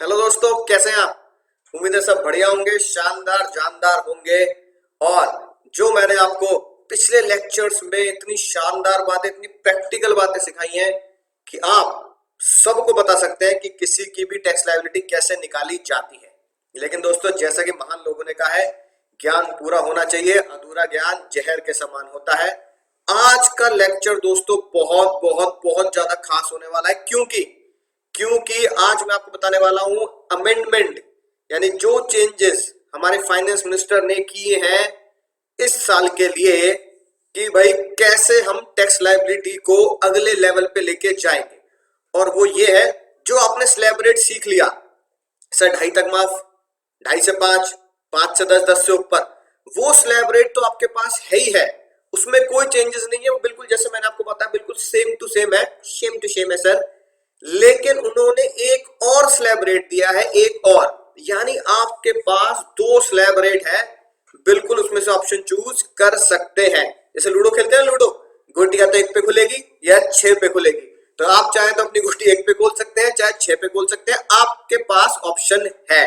Hello दोस्तों, कैसे हैं आप। उम्मीद है सब बढ़िया होंगे, शानदार जानदार होंगे। और जो मैंने आपको पिछले लेक्चर्स में इतनी शानदार बातें, इतनी प्रैक्टिकल बातें सिखाई हैं कि आप सबको बता सकते हैं कि किसी की भी टैक्स लायबिलिटी कैसे निकाली जाती है। लेकिन दोस्तों, जैसा कि महान लोगों ने कहा है, ज्ञान पूरा होना चाहिए, अधूरा ज्ञान जहर के समान होता है। आज का लेक्चर दोस्तों बहुत बहुत बहुत ज्यादा खास होने वाला है। क्योंकि आज मैं आपको बताने वाला हूं अमेंडमेंट, यानी जो चेंजेस हमारे फाइनेंस मिनिस्टर ने किए हैं इस साल के लिए, कि भाई कैसे हम टैक्स लायबिलिटी को अगले लेवल पे लेके जाएंगे। और वो ये है, जो आपने स्लैब रेट सीख लिया, सर 2.5 तक माफ, 2.5 से 5, 5 से 10, 10 से ऊपर, वो स्लैब रेट तो आपके पास है ही है, उसमें कोई चेंजेस नहीं है। वो बिल्कुल जैसे मैंने आपको बताया, बिल्कुल सेम टू सेम है, सेम टू सेम है सर। लेकिन उन्होंने एक और स्लैब रेट दिया है, एक और, यानी आपके पास 2 स्लैब रेट है। बिल्कुल उसमें से ऑप्शन चूज कर सकते हैं। जैसे लूडो खेलते हैं, लूडो गोटी या तो 1 पे खुलेगी या 6 पे खुलेगी। तो आप चाहे तो अपनी गोटी 1 पे खोल सकते हैं, चाहे 6 पे खोल सकते हैं, आपके पास ऑप्शन है,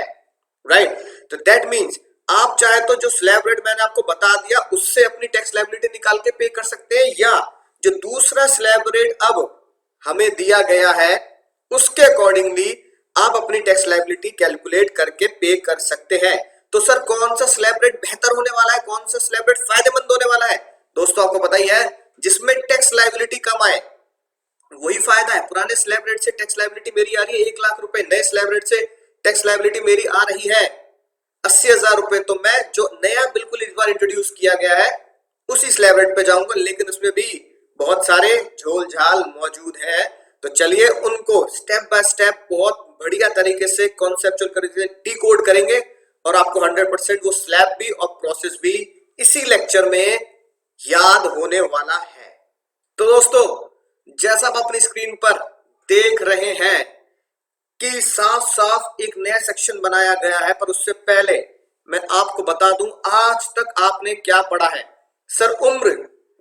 राइट। तो दैट मीन्स आप चाहे तो जो स्लैब रेट मैंने आपको बता दिया उससे अपनी टैक्स लायबिलिटी निकाल के पे कर सकते हैं, या जो दूसरा स्लैब रेट अब हमें दिया गया है उसके अकॉर्डिंगली आप अपनी टैक्स लायबिलिटी कैलकुलेट करके पे कर सकते हैं। तो सर कौन सा स्लैब रेट बेहतर होने वाला है, कौन सा स्लैब रेट फायदेमंद होने वाला है? दोस्तों आपको पता ही है, जिसमें टैक्स लायबिलिटी कम आए वही फायदा है। पुराने स्लैब रेट से टैक्स लायबिलिटी मेरी आ रही है 1 लाख रुपए, नए स्लैब रेट से टैक्स लायबिलिटी मेरी आ रही है 80,000 रुपए। तो मैं जो नया बिल्कुल इस बार इंट्रोड्यूस किया गया है उसी स्लैब रेट पे जाऊंगा, लेकिन उसमें भी बहुत सारे झोल झाल मौजूद है। तो चलिए उनको स्टेप बाय स्टेप बहुत बढ़िया तरीके से कॉन्सेप्चुअल करके डिकोड करेंगे, और आपको 100% वो स्लैब भी और प्रोसेस भी इसी लेक्चर में याद होने वाला है। तो दोस्तों, जैसा आप अपनी स्क्रीन पर देख रहे हैं कि साफ साफ एक नया सेक्शन बनाया गया है, पर उससे पहले मैं आपको बता दूं आज तक आपने क्या पढ़ा है। सर उम्र,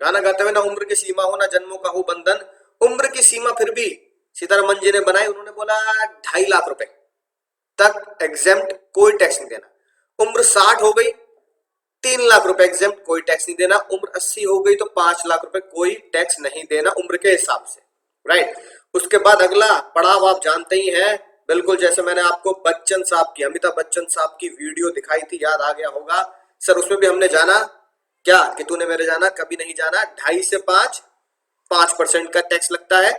गाना गाते हुए, ना उम्र की सीमा हो ना जन्मों का हो बंधन, उम्र की सीमा फिर भी सीतारमन जी ने बनाई। उन्होंने बोला 2.5 लाख रुपए तक एग्जेम्प्ट, कोई टैक्स नहीं देना। उम्र 60 हो गई 3 लाख रुपए एग्जेम्प्ट, कोई टैक्स नहीं देना। उम्र 80 हो गई तो 5 लाख रुपए, कोई टैक्स नहीं देना उम्र के हिसाब से, राइट। उसके बाद अगला पड़ाव आप जानते ही हैं, बिल्कुल जैसे मैंने आपको बच्चन साहब की, अमिताभ बच्चन साहब की वीडियो दिखाई थी, याद आ गया होगा सर। उसमें भी हमने जाना क्या कि तूने मेरे जाना कभी नहीं जाना। 2.5 से 5, 5% का टैक्स लगता है,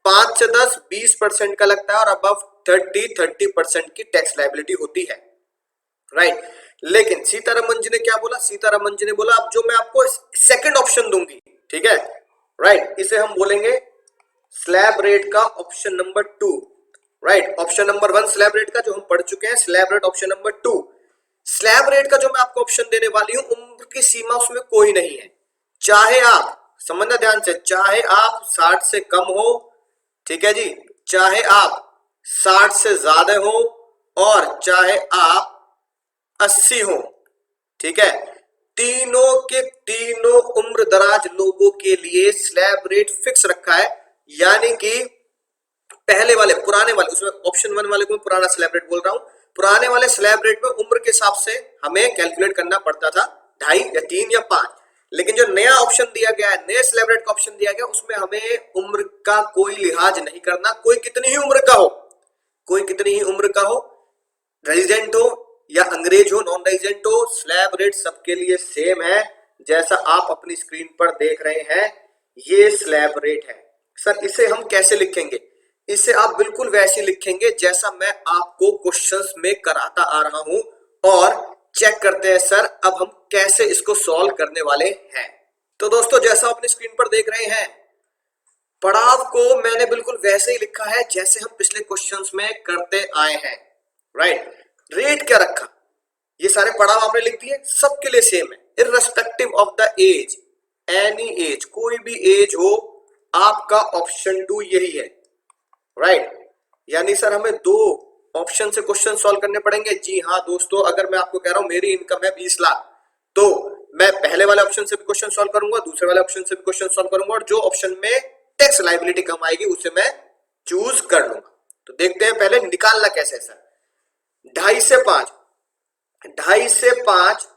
5 से 10, 20% का लगता है, और अबव 30% की टैक्स लायबिलिटी होती है, राइट। लेकिन सीतारमन जी ने क्या बोला? सीतारमन जी ने बोला अब जो मैं आपको सेकंड ऑप्शन दूंगी, ठीक है, राइट, इसे हम बोलेंगे स्लैब रेट का option number 2, right. Option number 1 slab rate का जो हम पढ़ चुके हैं, slab rate option number 2। Slab rate का जो मैं आपको ऑप्शन देने वाली हूं, उम्र की सीमा उसमें कोई नहीं है। चाहे आप, समझना ध्यान से, चाहे आप 60 से कम हो, ठीक है जी, चाहे आप 60 से ज्यादा हो, और चाहे आप 80 हो, ठीक है, तीनों के तीनों उम्र दराज लोगों के लिए स्लैब रेट फिक्स रखा है। यानी कि पहले वाले, पुराने वाले, उसमें ऑप्शन 1 वाले को मैं पुराना स्लैब रेट बोल रहा हूं, पुराने वाले स्लैब रेट में उम्र के हिसाब से हमें कैलकुलेट करना पड़ता था 2.5 या 3 या 5। लेकिन जो नया ऑप्शन दिया गया है, नए स्लैब रेट का ऑप्शन दिया गया, उसमें हमें उम्र का कोई लिहाज नहीं करना। कोई कितनी ही उम्र का हो, कोई कितनी ही उम्र का हो, रेजिडेंट हो या अंग्रेज हो, नॉन रेजिडेंट हो, स्लैब रेट सबके लिए सेम है। जैसा आप अपनी स्क्रीन पर देख रहे हैं, ये स्लैब रेट है। सर इसे हम कैसे लिखेंगे? इसे आप बिल्कुल वैसे लिखेंगे जैसा मैं आपको क्वेश्चंस में कराता आ रहा हूं, और चेक करते हैं सर अब हम कैसे इसको सॉल्व करने वाले हैं। तो दोस्तों, जैसा अपनी स्क्रीन पर देख रहे हैं, पड़ाव को मैंने बिल्कुल वैसे ही लिखा है जैसे हम पिछले क्वेश्चंस में करते आए हैं, राइट। रेट क्या रखा? ये सारे पड़ाव आपने लिख दिए, सबके लिए सेम है, irrespective of the age, any age, कोई भी एज हो, आपका ऑप्शन 2 यही है, राइट। यानी सर हमें 2 ऑप्शन से क्वेश्चन सॉल्व करने पड़ेंगे। जी हाँ दोस्तों, अगर मैं आपको कह रहा हूं मेरी इनकम है 20 लाख, तो मैं पहले वाले ऑप्शन से भी क्वेश्चन सॉल्व करूंगा, दूसरे वाले ऑप्शन से भी क्वेश्चन सॉल्व करूंगा, और जो ऑप्शन में टैक्स लायबिलिटी कम आएगी उसे मैं चूज कर लूंगा। तो देखते हैं पहले निकालना कैसे है सर। 2.5 से 5, 2.5 से 5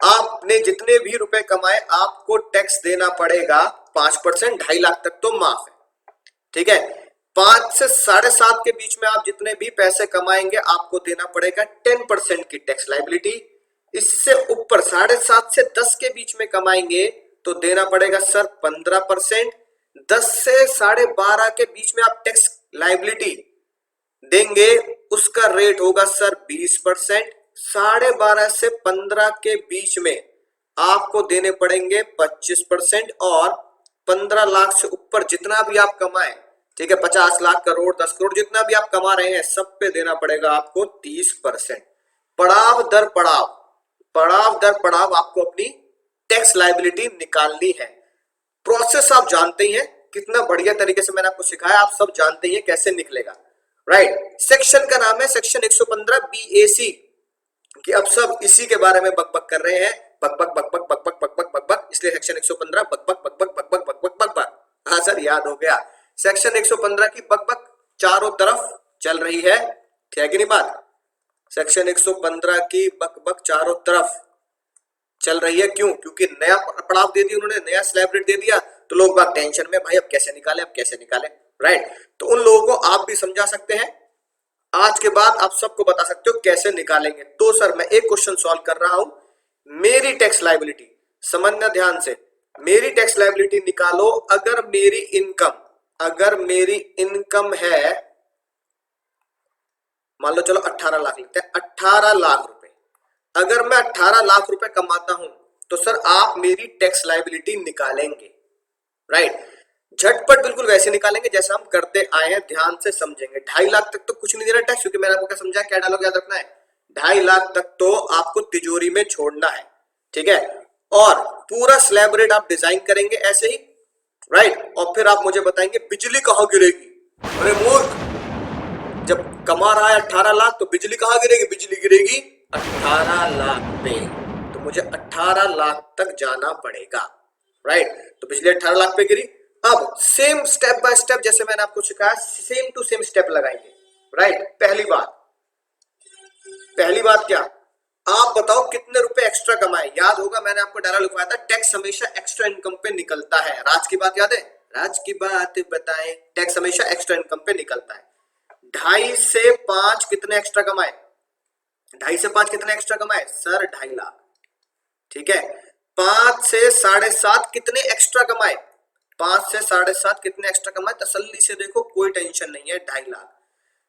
आपने जितने भी रुपए कमाए आपको टैक्स देना पड़ेगा 5%। 2.5 लाख तक तो माफ है, ठीक है। 5 से 7.5 के बीच में आप जितने भी पैसे कमाएंगे आपको देना पड़ेगा 10% की टैक्स लाइबिलिटी। इससे ऊपर 7.5 से 10 के बीच में कमाएंगे तो देना पड़ेगा सर 15%। 10 से 12.5 के बीच में आप टैक्स लाइबिलिटी देंगे उसका रेट होगा सर 20%। 12.5 से 15 के बीच में आपको देने पड़ेंगे 25%। और 15 लाख से ऊपर जितना भी आप कमाए, ठीक है, 50 लाख, करोड़, 10 करोड़, जितना भी आप कमा रहे हैं सब पे देना पड़ेगा आपको 30%। पड़ाव दर पड़ाव, पड़ाव दर पड़ाव आपको अपनी टैक्स लाइबिलिटी निकालनी है। प्रोसेस आप जानते ही हैं, कितना बढ़िया तरीके से मैंने आपको सिखाया, आप सब जानते ही हैं कैसे निकलेगा, राइट। सेक्शन का नाम है सेक्शन 115 BAC, कि अब सब इसी के बारे में बकबक कर रहे हैं, बकबक बकबक बकबक बकबक बकबक, इसलिए सेक्शन 115 बकबक बकबक बकबक बकबक बकबक। हाँ सर याद हो गया, सेक्शन 115 की बकबक चारों तरफ चल रही है कि नहीं बात। सेक्शन 115 की बकबक चारों तरफ चल रही है, क्यों? क्योंकि नया पड़ाव दे दिया उन्होंने, नया स्लैब रेट दे दिया, तो लोग बाग टेंशन में, भाई अब कैसे निकाले, अब कैसे निकाले, राइट। तो उन लोगों को आप भी समझा सकते हैं, आज के बाद आप सबको बता सकते हो कैसे निकालेंगे। तो सर मैं एक क्वेश्चन सॉल्व कर रहा हूं, मेरी टैक्स लायबिलिटी समझना ध्यान से, मेरी टैक्स लायबिलिटी निकालो। अगर मेरी इनकम है, मान लो चलो 18 लाख लिखते हैं, 18 लाख रुपए, अगर मैं 18 लाख रुपए कमाता हूं तो सर आप मेरी टैक्स लायबिलिटी निकालेंगे, राइट। झटपट बिल्कुल वैसे निकालेंगे जैसा हम करते आए हैं, ध्यान से समझेंगे। 2.5 लाख तक तो कुछ नहीं देना टैक्स, क्योंकि मैंने आपको क्या समझा, क्या डायलॉग याद रखना है, 2.5 लाख तक तो आपको तिजोरी में छोड़ना है, ठीक है। और पूरा स्लैब रेट आप डिजाइन करेंगे ऐसे ही, राइट। और फिर आप मुझे बताएंगे बिजली कहां गिरेगी। अरे मूर्ख, जब कमा रहा है 18 लाख तो बिजली कहां गिरेगी, बिजली गिरेगी 18 लाख पे, तो मुझे 18 लाख तक जाना पड़ेगा, राइट। तो बिजली 18 लाख पे गिरी। अब सेम स्टेप बाय स्टेप जैसे मैंने आपको सिखाया, सेम टू सेम स्टेप लगाएंगे, राइट। पहली बात क्या, आप बताओ कितने रुपए एक्स्ट्रा कमाए। याद होगा मैंने आपको डायलॉग लिखवाया था, टैक्स हमेशा एक्स्ट्रा इनकम पे निकलता है। राज की बात याद है, राज की बात बताएं, टैक्स हमेशा एक्स्ट्रा इनकम पे निकलता है। 2.5 से 5 कितने एक्स्ट्रा कमाए, 2.5 से 5 कितने एक्स्ट्रा कमाए सर 2.5 लाख, ठीक है। 5 से 7.5 कितने एक्स्ट्रा कमाए, 5 से 7.5 कितने एक्स्ट्रा कमाए, तसल्ली से देखो कोई टेंशन नहीं है, 2.5 लाख।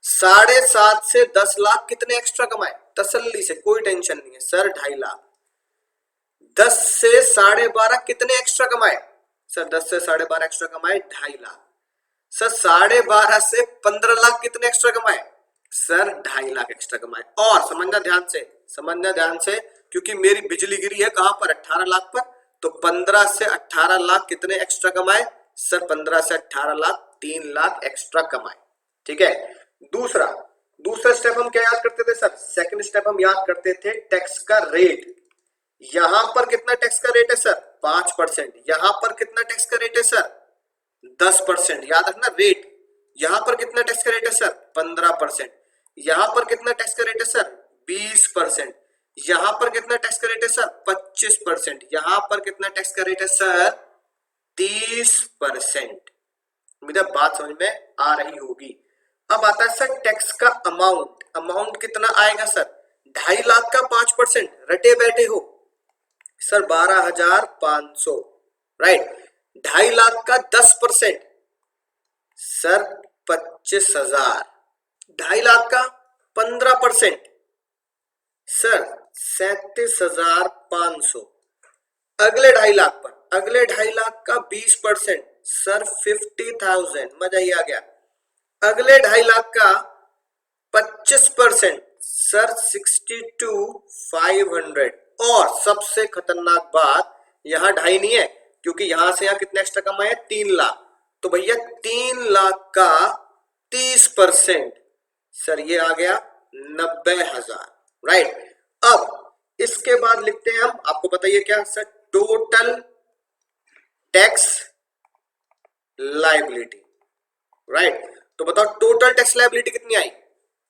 7.5 से 10 लाख कितने एक्स्ट्रा कमाए, तसल्ली से कोई टेंशन नहीं है सर 2.5 लाख। 10 से 12.5 कितने एक्स्ट्रा कमाए सर, 10 से 12.5 एक्स्ट्रा कमाए 2.5 लाख। सर 12.5 से 15 लाख कितने एक्स्ट्रा कमाए सर, 2.5 लाख एक्स्ट्रा कमाए। और समझना ध्यान से, क्योंकि मेरी बिजली गिरी है कहां पर, 18 लाख पर, तो 15 से 18 लाख कितने एक्स्ट्रा कमाए सर, 15 से 18 लाख 3 लाख एक्स्ट्रा कमाए, ठीक है। दूसरा स्टेप हम क्या याद करते थे सर, सेकंड स्टेप हम याद करते थे टैक्स का रेट। यहां पर कितना टैक्स का रेट है सर 5%, यहां पर कितना टैक्स का रेट है सर 10%, याद रखना रेट। यहां पर कितना टैक्स का रेट है सर 15%, यहां पर कितना टैक्स का रेट है सर 20%, यहां पर कितना टैक्स का रेट है सर 25%, यहां पर कितना टैक्स का रेट है सर 30%। उम्मीद है बात समझ में आ रही होगी। अब आता है सर टैक्स का अमाउंट कितना आएगा सर, 2.5 लाख का 5%, रटे बैठे हो सर 12,500, राइट। 2.5 लाख का 10% सर 25,000, 2.5 लाख का 15% सर 37,500, अगले 2.5 लाख पर, अगले 2.5 लाख का 20% सर 50,000, मजा ही आ गया। अगले 2.5 लाख का 25% सर 62,500। और सबसे खतरनाक बात, यहां 2.5 नहीं है, क्योंकि यहां से यहां कितने एक्स्ट्रा कमाए 3 लाख, तो भैया 3 लाख का 30% सर ये आ गया 90,000, राइट। अब इसके बाद लिखते हैं हम, आपको बताइए क्या sir, total tax liability, right. तो बताओ टोटल टैक्स लायबिलिटी कितनी आई,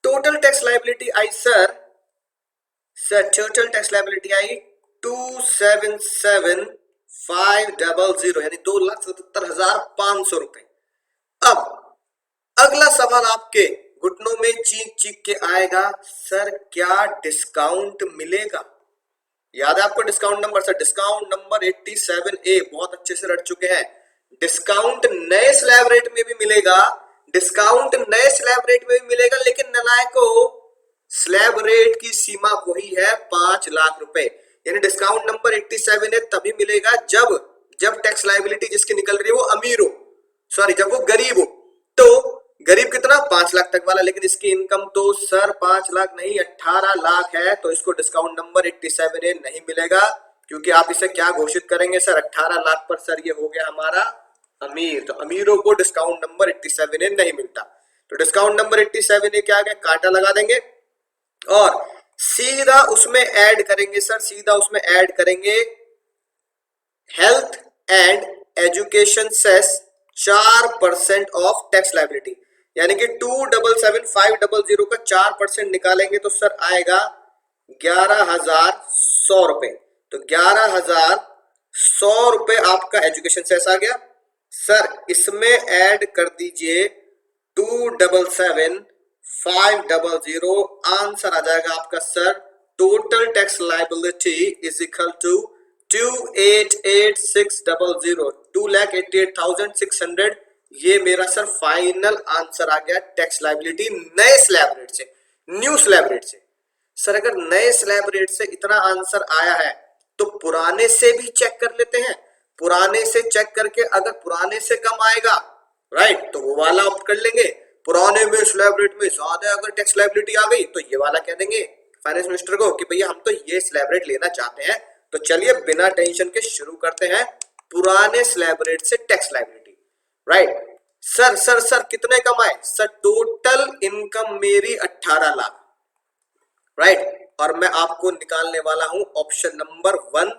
टोटल टैक्स लाइबिलिटी आई सर टोटल टैक्स लाइबिलिटी आई 277,500 यानी 2,77,500 रुपए। अब अगला सवाल आपके घुटनों में चीख चीख के आएगा, सर क्या डिस्काउंट मिलेगा? याद है आपको discount number? Sir discount number 87A बहुत अच्छे से रट चुके हैं। डिस्काउंट नए स्लैब रेट में भी मिलेगा, डिस्काउंट नए स्लैब रेट में भी मिलेगा, लेकिन नलायको स्लैब रेट की सीमा वही है 5 लाख रुपए। यानी डिस्काउंट नंबर 87 तभी मिलेगा जब टैक्स लायबिलिटी जिसकी निकल रही है वो अमीर हो, सॉरी जब वो गरीब हो। तो गरीब कितना? 5 लाख तक वाला, लेकिन इसकी इनकम तो सर 5 लाख नहीं 18 लाख है, तो इसको डिस्काउंट नंबर 87 नहीं मिलेगा। क्योंकि आप इसे क्या घोषित करेंगे सर? 18 लाख पर सर ये हो गया हमारा अमीर, तो अमीरों को डिस्काउंट नंबर 87 नहीं मिलता। तो डिस्काउंट नंबर 87 क्या है? कांटा लगा देंगे और सीधा उसमें ऐड करेंगे सर, सीधा उसमें ऐड करेंगे health and education cess 4% of tax liability, यानी कि 277,500 का 4% निकालेंगे तो सर आएगा 11,100 रुपए। तो 11,100 रुपए आपका एजुकेशन सेस आ गया। सर इसमें ऐड कर दीजिए 277,500, आंसर आ जाएगा आपका sir total tax liability is equal to 288,600, 2,88,600। ये मेरा सर फाइनल आंसर आ गया टैक्स लायबिलिटी नए स्लैब रेट से, न्यू स्लैब रेट से। सर अगर नए स्लैब रेट से इतना आंसर आया है तो पुराने से भी चेक कर लेते हैं। पुराने से चेक करके अगर पुराने से कम आएगा, राइट, तो वो वाला ऑप्ट कर लेंगे। पुराने में स्लैब रेट में ज्यादा अगर टैक्स लायबिलिटी आ गई तो ये वाला कह देंगे फाइनेंस मिनिस्टर को कि भैया हम तो ये स्लैब रेट लेना चाहते हैं। तो चलिए बिना टेंशन के शुरू करते हैं पुराने स्लैब रेट से tax liability, right. Sir sir sir कितने कमाए? सर टोटल इनकम मेरी 18 लाख, राइट। और मैं आपको निकालने वाला हूं ऑप्शन नंबर 1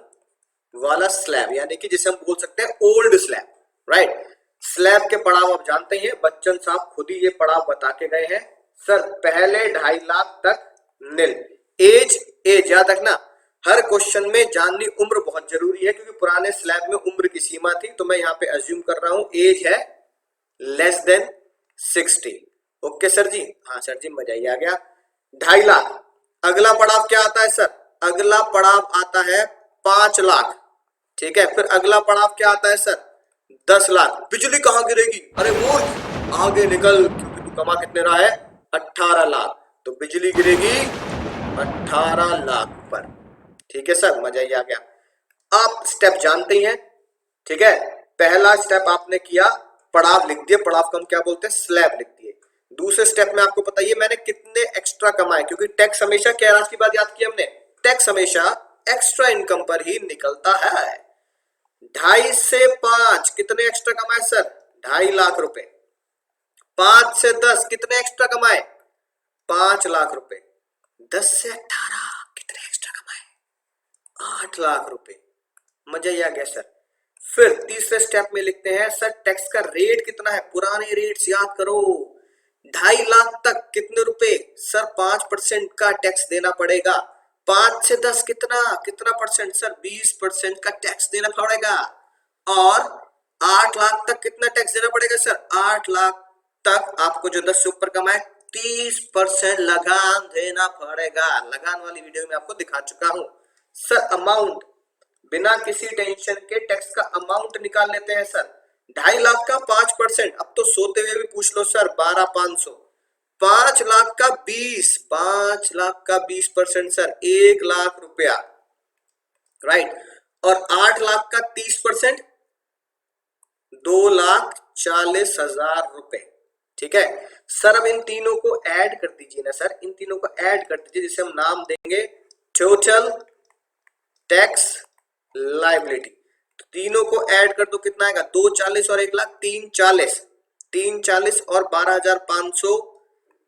वाला स्लैब, यानी कि जिसे हम बोल सकते हैं ओल्ड स्लैब, राइट। स्लैब के पड़ाव आप जानते हैं, बच्चन साहब खुद ही ये पड़ाव बता के गए हैं। सर पहले 2.5 लाख तक निल, एज याद रखना, हर क्वेश्चन में जाननी उम्र बहुत जरूरी है, क्योंकि पुराने स्लैब में उम्र की सीमा थी। तो मैं यहाँ पे अज्यूम कर रहा हूं एज है लेस देन 60। ओके सर जी, हाँ सर जी मजा ही आ गया। 2.5 लाख। अगला पड़ाव क्या आता है सर? अगला पड़ाव आता है 5 लाख, ठीक है। फिर अगला पड़ाव क्या आता है सर? 10 लाख। बिजली कहां गिरेगी? अरे मूर्ख आगे निकल, क्योंकि तू कमा कितने रहा है? 18 लाख। तो बिजली गिरेगी 18 लाख पर, ठीक है सर, मजा ही आ गया। आप स्टेप जानते ही हैं, ठीक है। पहला स्टेप आपने किया, पड़ाव लिख दिए, पड़ाव को हम क्या बोलते हैं? स्लैब लिख दिए। दूसरे स्टेप में आपको बताइए मैंने कितने एक्स्ट्रा कमाए, क्योंकि टैक्स हमेशा क्या राशि की बात याद की हमने? टैक्स हमेशा एक्स्ट्रा इनकम पर ही निकलता है। 2.5 से 5 कितने एक्स्ट्रा कमाए सर? 2.5 लाख रुपए। 5 से 10 कितने एक्स्ट्रा कमाए? 5 लाख रुपए। 10 से 18 कितने एक्स्ट्रा कमाए? 8 लाख रुपए। मजा ही आ गया सर। फिर तीसरे स्टेप में लिखते हैं सर टैक्स का रेट कितना है? पुराने रेट्स याद करो। 2.5 लाख तक कितने रुपए? सर 5% का टैक्स देना पड़ेगा। 5 से 10 कितना परसेंट? सर 20% का टैक्स देना पड़ेगा। और 8 लाख तक कितना टैक्स देना पड़ेगा सर? 8 लाख तक आपको जो 10 से ऊपर कमाए 30% लगान देना पड़ेगा। लगान वाली वीडियो में आपको दिखा चुका हूं। सर अमाउंट, बिना किसी टेंशन के टैक्स का अमाउंट निकाल लेते हैं सर। 2.5 लाख का 5%, अब तो सोते हुए भी पूछ लो सर, 12,500। 5 लाख का 20% सर 1 लाख रुपया, राइट। और 8 लाख का 30% 2,40,000 रुपए, ठीक है सर। अब इन तीनों को ऐड कर दीजिए ना सर, इन तीनों को ऐड कर दीजिए, जिसे हम नाम देंगे टोटल टैक्स लायबिलिटी। तो तीनों को ऐड कर दो, कितना आएगा? 2,40 और 1 लाख, 3,40, 3,40 और 12,500,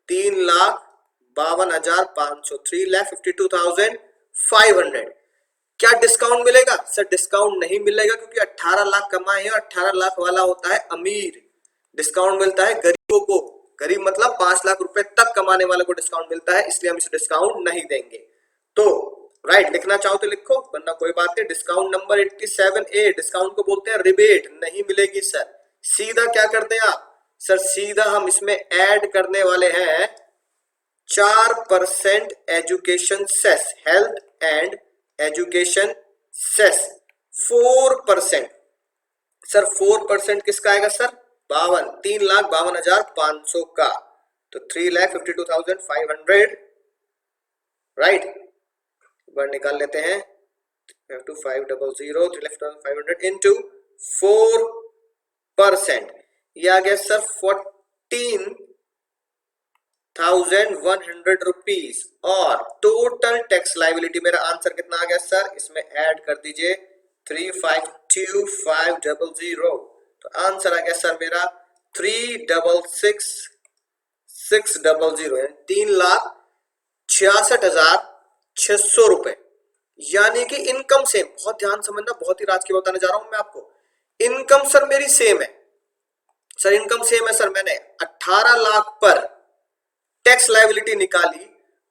3,52,500, 3,52,500। क्या डिस्काउंट मिलेगा सर? डिस्काउंट नहीं मिलेगा, क्योंकि 18 लाख कमाए हैं और 18 लाख वाला होता है अमीर। डिस्काउंट मिलता है गरीबों को। गरीब मतलब 5 लाख रुपए तक कमाने वाले को डिस्काउंट मिलता है, इसलिए हम इसे डिस्काउंट नहीं देंगे। तो राइट, लिखना चाहो तो लिखो, वरना कोई बात नहीं। डिस्काउंट नंबर 87A, डिस्काउंट को बोलते हैं रिबेट, नहीं मिलेगी सर। सीधा क्या करते हैं आप सर, सीधा हम इसमें ऐड करने वाले हैं 4% education cess, health and education cess 4%। Sir 4% किसका आएगा सर, 3,52,500 का, तो 3,52,500 राइट। एक बार निकाल लेते हैं, 500 इंटू 4%, ये आ गया सर 14,100 रुपीज। और टोटल टैक्स लाइबिलिटी मेरा आंसर कितना आ गया सर, इसमें ऐड कर दीजिए 352,500, तो आंसर आ गया सर मेरा 3,66,600, यानी 3,66,600 रुपए। यानी कि इनकम सेम, बहुत ध्यान समझना, बहुत ही राज की बताने जा रहा हूं मैं आपको। इनकम सर मेरी सेम है सर, इनकम सेम है सर। मैंने 18 लाख पर टैक्स लायबिलिटी निकाली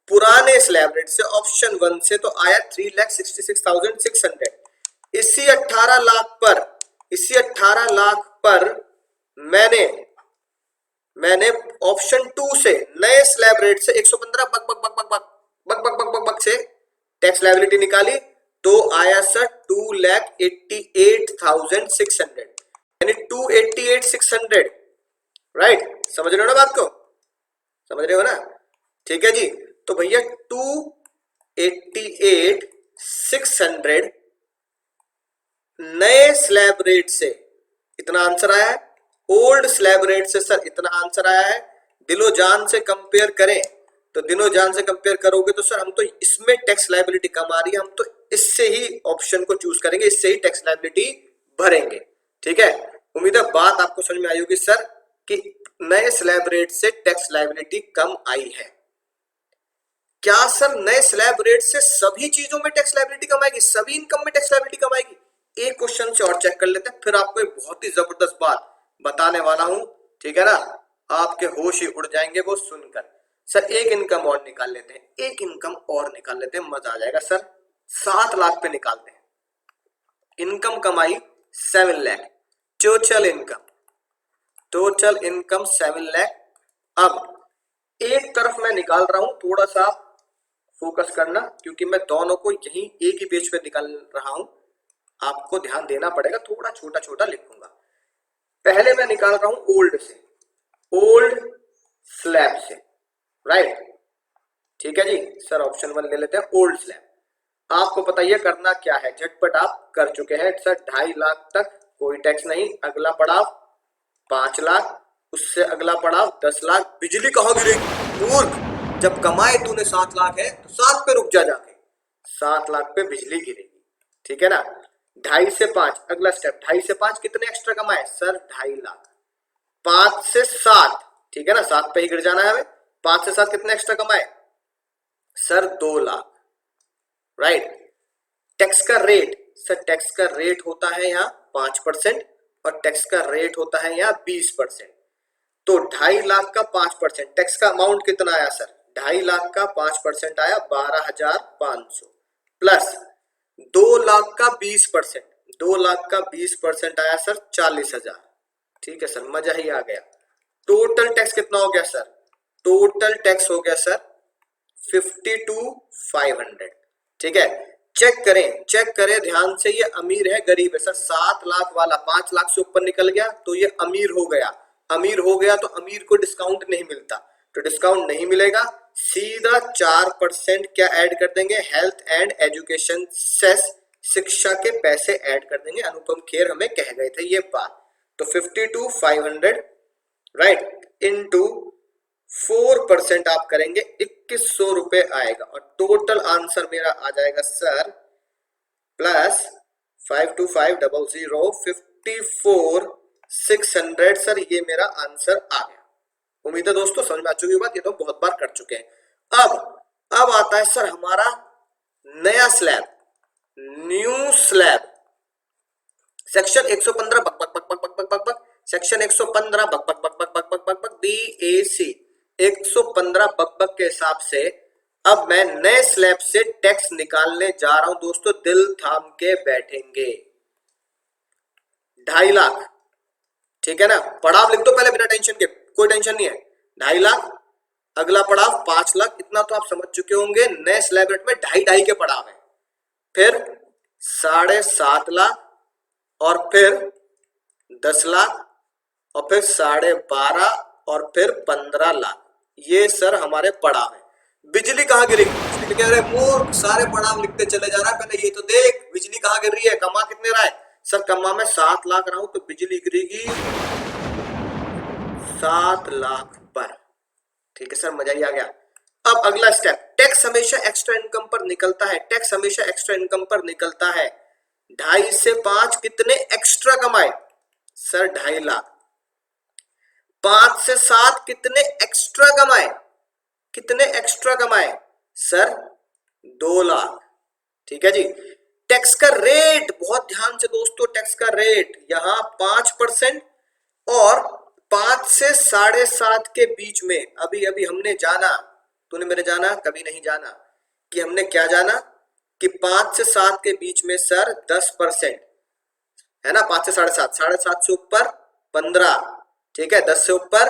पुराने स्लैब रेट से, ऑप्शन 1 से, तो आया 3,66,600। इसी 18 लाख पर मैंने ऑप्शन 2 से नए स्लैब रेट से 115 बक से टैक्स लायबिलिटी निकाली, तो आया सर 2,88,600, यानी 2,88,600 राइट। समझ रहे हो ना बात को, समझ रहे हो ना, ठीक है जी। तो भैया 2,88,600 नए स्लैब रेट से इतना आंसर आया है, ओल्ड स्लैब रेट से सर इतना आंसर आया है। दिलो जान से कंपेयर करें तो, दिलो जान से कंपेयर करोगे तो सर हम तो इसमें टैक्स लायबिलिटी कम आ रही है, हम तो इससे ही ऑप्शन को चूज करेंगे, इससे ही टैक्स लायबिलिटी भरेंगे, ठीक है। उम्मीद है बात आपको समझ में आई होगी सर, कि नए स्लैब रेट से टैक्स लायबिलिटी कम आई है। क्या सर नए स्लैब रेट से सभी चीजों में टैक्स लायबिलिटी कम आएगी, सभी इनकम में टैक्स लायबिलिटी कम आएगी? एक क्वेश्चन से और चेक कर लेते हैं, फिर आपको एक बहुत ही जबरदस्त बात बताने वाला हूं, ठीक है ना। आपके होश ही उड़ जाएंगे वो सुनकर। सर एक इनकम और निकाल लेते हैं, एक इनकम और निकाल लेते हैं, मजा आ जाएगा सर। 7 लाख पे निकालते हैं, इनकम कमाई 7 लाख, टोटल इनकम 7 लाख। अब एक तरफ मैं निकाल रहा हूं, थोड़ा सा फोकस करना, क्योंकि मैं दोनों को यही एक ही पेज पे निकाल रहा हूं, आपको ध्यान देना पड़ेगा, थोड़ा छोटा छोटा लिखूंगा। पहले मैं निकाल रहा हूं ओल्ड से, ओल्ड स्लैब से, राइट, ठीक है जी। सर ऑप्शन 1 ले लेते हैं, ओल्ड स्लैब। आपको पता है करना क्या है, झटपट आप कर चुके हैं सर। 2.5 लाख तक कोई टैक्स नहीं, अगला पड़ाव 5 लाख, उससे अगला पड़ाव 10 लाख। बिजली कहां गिरेगी मूर्ख, जब कमाए तूने 7 लाख है तो 7 पे रुक जा जाके, 7 लाख पे बिजली गिरेगी, ठीक है ना। 2.5 से 5 अगला स्टेप, 2.5 से 5 कितने एक्स्ट्रा कमाए सर, 2.5 लाख। 5 से 7, ठीक है ना, 7 पे ही गिर जाना है हमें। 5 से 7 कितने एक्स्ट्रा कमाए सर, 2 लाख, राइट। टैक्स का रेट सर, टैक्स का रेट होता है यहाँ 5% और टैक्स का रेट होता है यहाँ 20%। तो 2.5 लाख का 5%, टैक्स का अमाउंट कितना आया सर, 2.5 लाख का 5% आया 12,500, प्लस 2 लाख का 20%, 2 लाख का 20% आया सर 40,000, ठीक है सर, मजा ही आ गया। टोटल टैक्स कितना हो गया सर, टोटल टैक्स हो गया सर 52,500, ठीक है। चेक करें ध्यान से, ये अमीर है गरीब है सर। 7 लाख वाला 5 लाख से ऊपर निकल गया तो ये अमीर हो गया, अमीर हो गया तो अमीर को डिस्काउंट नहीं मिलता, तो डिस्काउंट नहीं मिलेगा। सीधा 4% क्या ऐड कर देंगे, हेल्थ एंड एजुकेशन सेस, शिक्षा के पैसे ऐड कर देंगे। अनुपम खेर हमें कह गए थे ये बात। तो 52,500 राइट इनटू 4% आप करेंगे 2100 रुपए आएगा, और टोटल आंसर मेरा आ जाएगा सर प्लस 52,500 54,600 सर, ये मेरा आंसर आ गया। उम्मीद है दोस्तों समझ में आ चुकी बात, ये तो बहुत बार कर चुके हैं। अब आता है सर हमारा नया स्लैब, न्यू स्लैब, सेक्शन 115 बक बक बक बक बक बक बक बक, सेक्शन 115 बक बक बक बक बक बक बक बक, BAC 115 बक के हिसाब से अब मैं नए स्लैब से टैक्स निकालने जा रहा हूं दोस्तों, दिल थाम के बैठेंगे। 2.5 लाख, ठीक है ना। पड़ाव लिख दो पहले बिना टेंशन के, कोई टेंशन नहीं है। 2.5 लाख, अगला पड़ाव 5 लाख, इतना तो आप समझ चुके होंगे। नए स्लैब रेट में 2.5 के पड़ाव है। फिर 7.5 लाख और फिर 10 लाख और फिर 12.5 और फिर 15 लाख। ये सर हमारे पड़ाव है। बिजली कहाँ गिरेगी? बिजली कह रहे मूर्ख, सारे पड़ाव लिखते चले जा रहा है, पहले ये तो देख बिजली कहाँ गिर रही है। कमा कितने रहा है सर? कमा में 7 लाख रहा हूं तो बिजली गिरेगी 7 लाख पर। ठीक है सर, मजा ही आ गया। अब अगला स्टेप, टैक्स हमेशा एक्स्ट्रा इनकम पर निकलता है। टैक्स हमेशा एक्स्ट्रा इनकम पर निकलता है। 2.5 से 5 कितने एक्स्ट्रा कमाए सर? 2.5 लाख। 5 से 7 कितने एक्स्ट्रा कमाए? कितने एक्स्ट्रा कमाए सर? 2 लाख। ठीक है जी। टैक्स का रेट बहुत ध्यान से दोस्तों, टैक्स का रेट यहां 5% और 5 से 7.5 के बीच में। अभी अभी हमने जाना, तूने मेरे जाना कभी नहीं जाना कि हमने क्या जाना कि 5 से 7 के बीच में सर 10% है ना। 5 से 7.5, 7.5 से ऊपर 15, ठीक है, 10 से ऊपर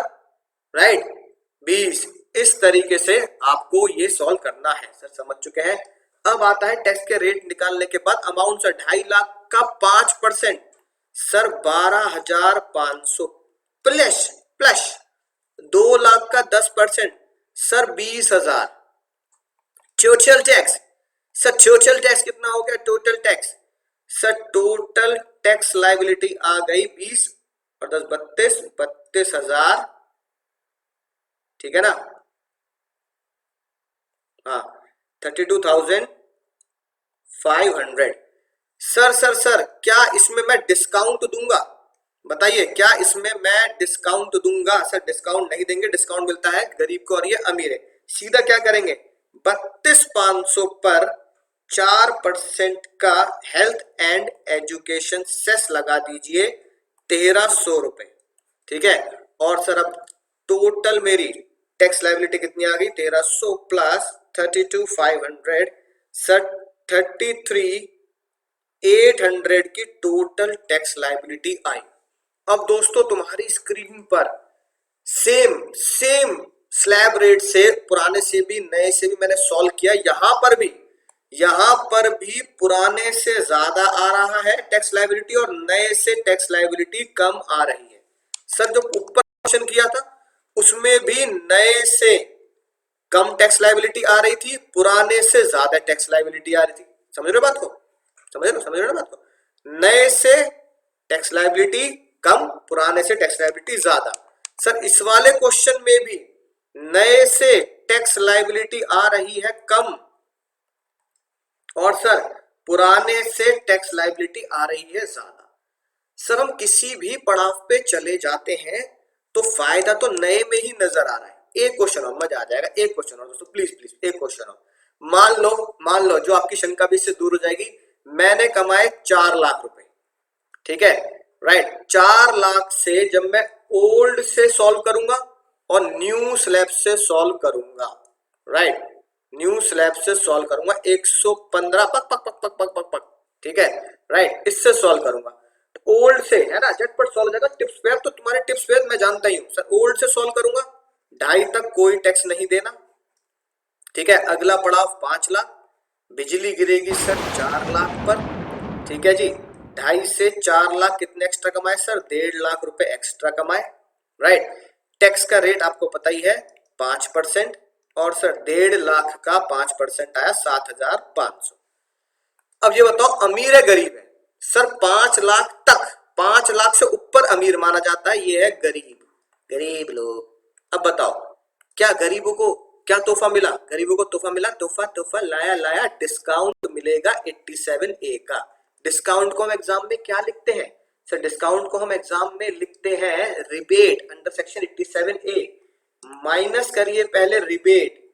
राइट 20। इस तरीके से आपको ये सॉल्व करना है सर, समझ चुके हैं। अब आता है टैक्स के रेट निकालने के बाद अमाउंट सर। 2.5 लाख का 5% सर 12,500 प्लस प्लस 2 लाख का 10% sir 20,000। Social tax sir, social tax कितना हो गया? Total tax sir, total tax liability आ गई 20 और 10 32, 32,000। ठीक है ना। हाँ, 32,500। सर सर सर क्या इसमें मैं डिस्काउंट दूंगा? बताइए, क्या इसमें मैं डिस्काउंट दूंगा? सर डिस्काउंट नहीं देंगे, डिस्काउंट मिलता है गरीब को और ये अमीर है। सीधा क्या करेंगे? 32,500 पर 4% का हेल्थ एंड एजुकेशन सेस लगा दीजिए, 1,300 रुपए। ठीक है। और सर अब टोटल मेरी टैक्स लायबिलिटी कितनी आ गई? 1,300 प्लस 32,500 सर 33,800 की टोटल टैक्स लायबिलिटी आई। अब दोस्तों तुम्हारी स्क्रीन पर सेम स्लैब रेट से, पुराने से भी नए से भी मैंने सॉल्व किया। यहां पर भी पुराने से ज्यादा आ रहा है टैक्स लायबिलिटी और नए से टैक्स लायबिलिटी कम आ रही है। सर जो ऊपर क्वेश्चन किया था उसमें भी नए से कम टैक्स लायबिलिटी आ रही थी, पुराने से ज्यादा टैक्स लायबिलिटी आ रही थी। समझ रहे हो बात को? समझ रहे हो बात को? नए से टैक्स लायबिलिटी कम, पुराने से टैक्स लायबिलिटी ज्यादा। सर इस वाले क्वेश्चन में भी नए से टैक्स लायबिलिटी आ रही है कम और सर पुराने से टैक्स लायबिलिटी आ रही है ज्यादा। सर हम किसी भी पड़ाव पे चले जाते हैं तो फायदा तो नए में ही नजर आ रहा है। एक क्वेश्चन और, मजा आ जाएगा। एक क्वेश्चन और दोस्तों, प्लीज प्लीज एक क्वेश्चन और। मान लो जो आपकी शंका भी इससे दूर हो जाएगी। मैंने कमाए 4 लाख रुपए, ठीक है राइट। 4 लाख से जब मैं ओल्ड से सॉल्व करूंगा और न्यू स्लैब से सॉल्व करूंगा, राइट, न्यू स्लैब से सॉल्व करूंगा 115 पक पक पक पक पक पक पक, ठीक है राइट, इससे सॉल्व करूंगा। ओल्ड से है ना, झटपट सॉल्व हो जाएगा। टिप्स पे तो तुम्हारे टिप्स पे मैं जानता ही हूं सर। ओल्ड से सॉल्व करूंगा, 2.5 तक कोई टैक्स नहीं देना, ठीक है। अगला पड़ाव 5 लाख, बिजली गिरेगी सर 4 लाख पर, ठीक है जी। 2.5 से 4 लाख कितने एक्स्ट्रा कमाए सर? 1.5 लाख रुपए एक्स्ट्रा कमाए, राइट। टैक्स का रेट आपको पता ही है 5% और सर 1.5 लाख का 5% आया 7,500। अब ये बताओ अमीर है गरीब है? सर 5 लाख तक, 5 लाख से ऊपर अमीर माना जाता है, ये है गरीब लोग। अब बताओ क्या गरीबों को क्या तोहफा मिला? गरीबों को तोहफा मिला, तोहफा लाया डिस्काउंट मिलेगा 87A का। डिस्काउंट को हम एग्जाम में क्या लिखते हैं सर? डिस्काउंट को हम एग्जाम में लिखते हैं rebate under section 87A। Minus करिए पहले रिबेट,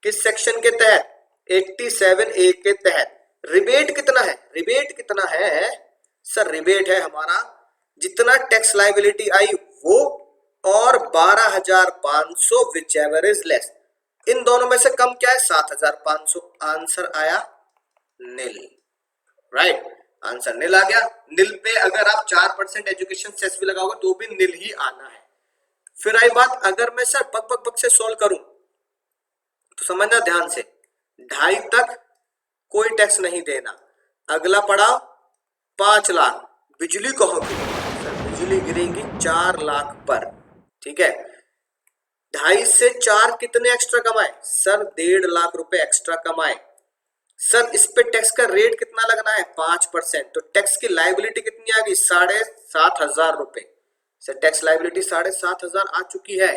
किस सेक्शन के तहत? 87A के तहत। रिबेट कितना है? रिबेट कितना है सर? रिबेट है हमारा जितना टैक्स लायबिलिटी आई वो और 12,500 विच एवर इज लेस। इन दोनों में से कम क्या है? 7,500। आंसर आया नील। राइट, आंसर नील आ गया। नील पे अगर आप 4% एजुकेशन सेस भी लगाओगे तो भी नील ही आना है। फिर आई बात, अगर मैं सर बक बक बक से सोल्व करूं तो समझना ध्यान से, 2.5 तक कोई टैक्स नहीं देना। अगला पड़ाव 5 लाख, बिजली कहाँ गिरी? सर बिजली गिरेगी 4 लाख पर। ठीक है, 2.5 से 4 कितने एक्स्ट्रा कमाए? सर 1.5 लाख रुपए एक्स्ट्रा कमाए। सर इस पे टैक्स का रेट कितना लगना है? 5%। तो टैक्स की लाइबिलिटी कितनी आ गई? 7,500 रुपए। सर टैक्स लाइबिलिटी 7,500 आ चुकी है।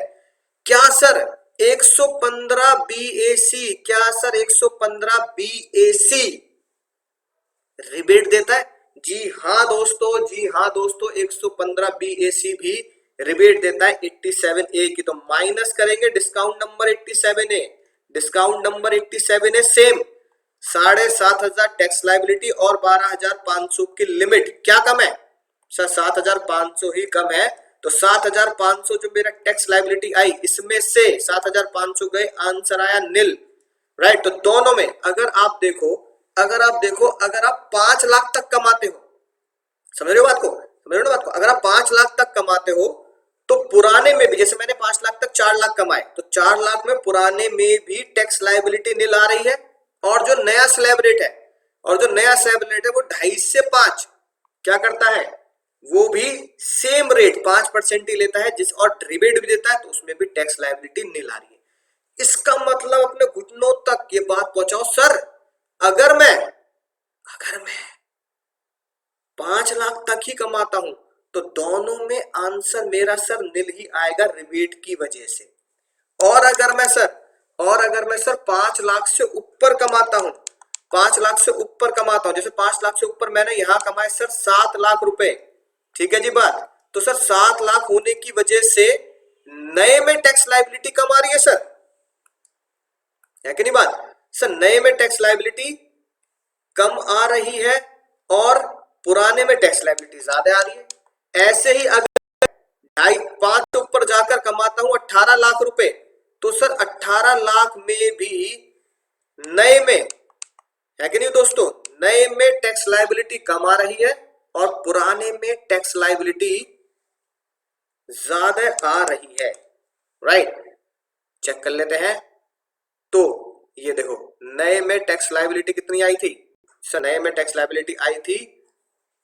क्या सर 115 बीएसी, क्या सर 115 बीएसी रिबेट देता है? जी हाँ दोस्तों, जी हाँ दोस्तों, 115 बीएसी भी रिबेट देता है 87A की। तो माइनस करेंगे discount number 87A, discount number 87A same 7,500 tax liability और 12,500 की लिमिट। क्या कम है? सर 7,500 ही कम है। तो 7,500 जो मेरा टैक्स लाइबिलिटी आई, इसमें से 7,500 गए, आंसर आया नील। राइट, तो दोनों में अगर आप देखो, अगर आप 5 लाख तक कमाते हो, समझ रहे हो बात को? समझ रहे हो बात को? अगर आप 5 लाख तक कमाते हो तो पुराने में भी, जैसे मैंने 5 लाख तक 4 लाख कमाए, तो 4 लाख में पुराने में भी टैक्स लाइबिलिटी नील आ रही है। और जो नया स्लैब रेट है, वो 2.5 से 5 क्या करता है? वो भी सेम रेट 5% ही लेता है, जिस और रिबेट भी देता है, तो उसमें भी टैक्स लाइबिलिटी नील आ रही है। इसका मतलब अपने घुटनों तक ये बात पहुंचाओ, सर अगर मैं 5 लाख तक ही कमाता हूं तो दोनों में आंसर मेरा सर नील ही आएगा रिबेट की वजह से। और अगर मैं सर 5 लाख से ऊपर कमाता हूं, 5 लाख से ऊपर कमाता हूं, जैसे 5 लाख से ऊपर मैंने यहां कमाए सर 7 लाख रुपए। ठीक है जी बात, तो सर 7 लाख होने की वजह से नए में टैक्स लाइबिलिटी कम आ रही है सर, है कि नहीं बात? सर नए में टैक्स लाइबिलिटी कम आ रही है और पुराने में टैक्स लाइबिलिटी ज्यादा आ रही है। ऐसे ही अगर 5 से ऊपर जाकर कमाता हूं 18 लाख रुपए, तो सर 18 लाख में भी नए में, है कि नहीं दोस्तों, नए में टैक्स लाइबिलिटी कम आ रही है और पुराने में टैक्स लाइबिलिटी ज्यादा आ रही है। राइट, चेक कर लेते हैं। तो ये देखो, नए में टैक्स लाइबिलिटी कितनी आई थी? सर नए में टैक्स लाइबिलिटी आई थी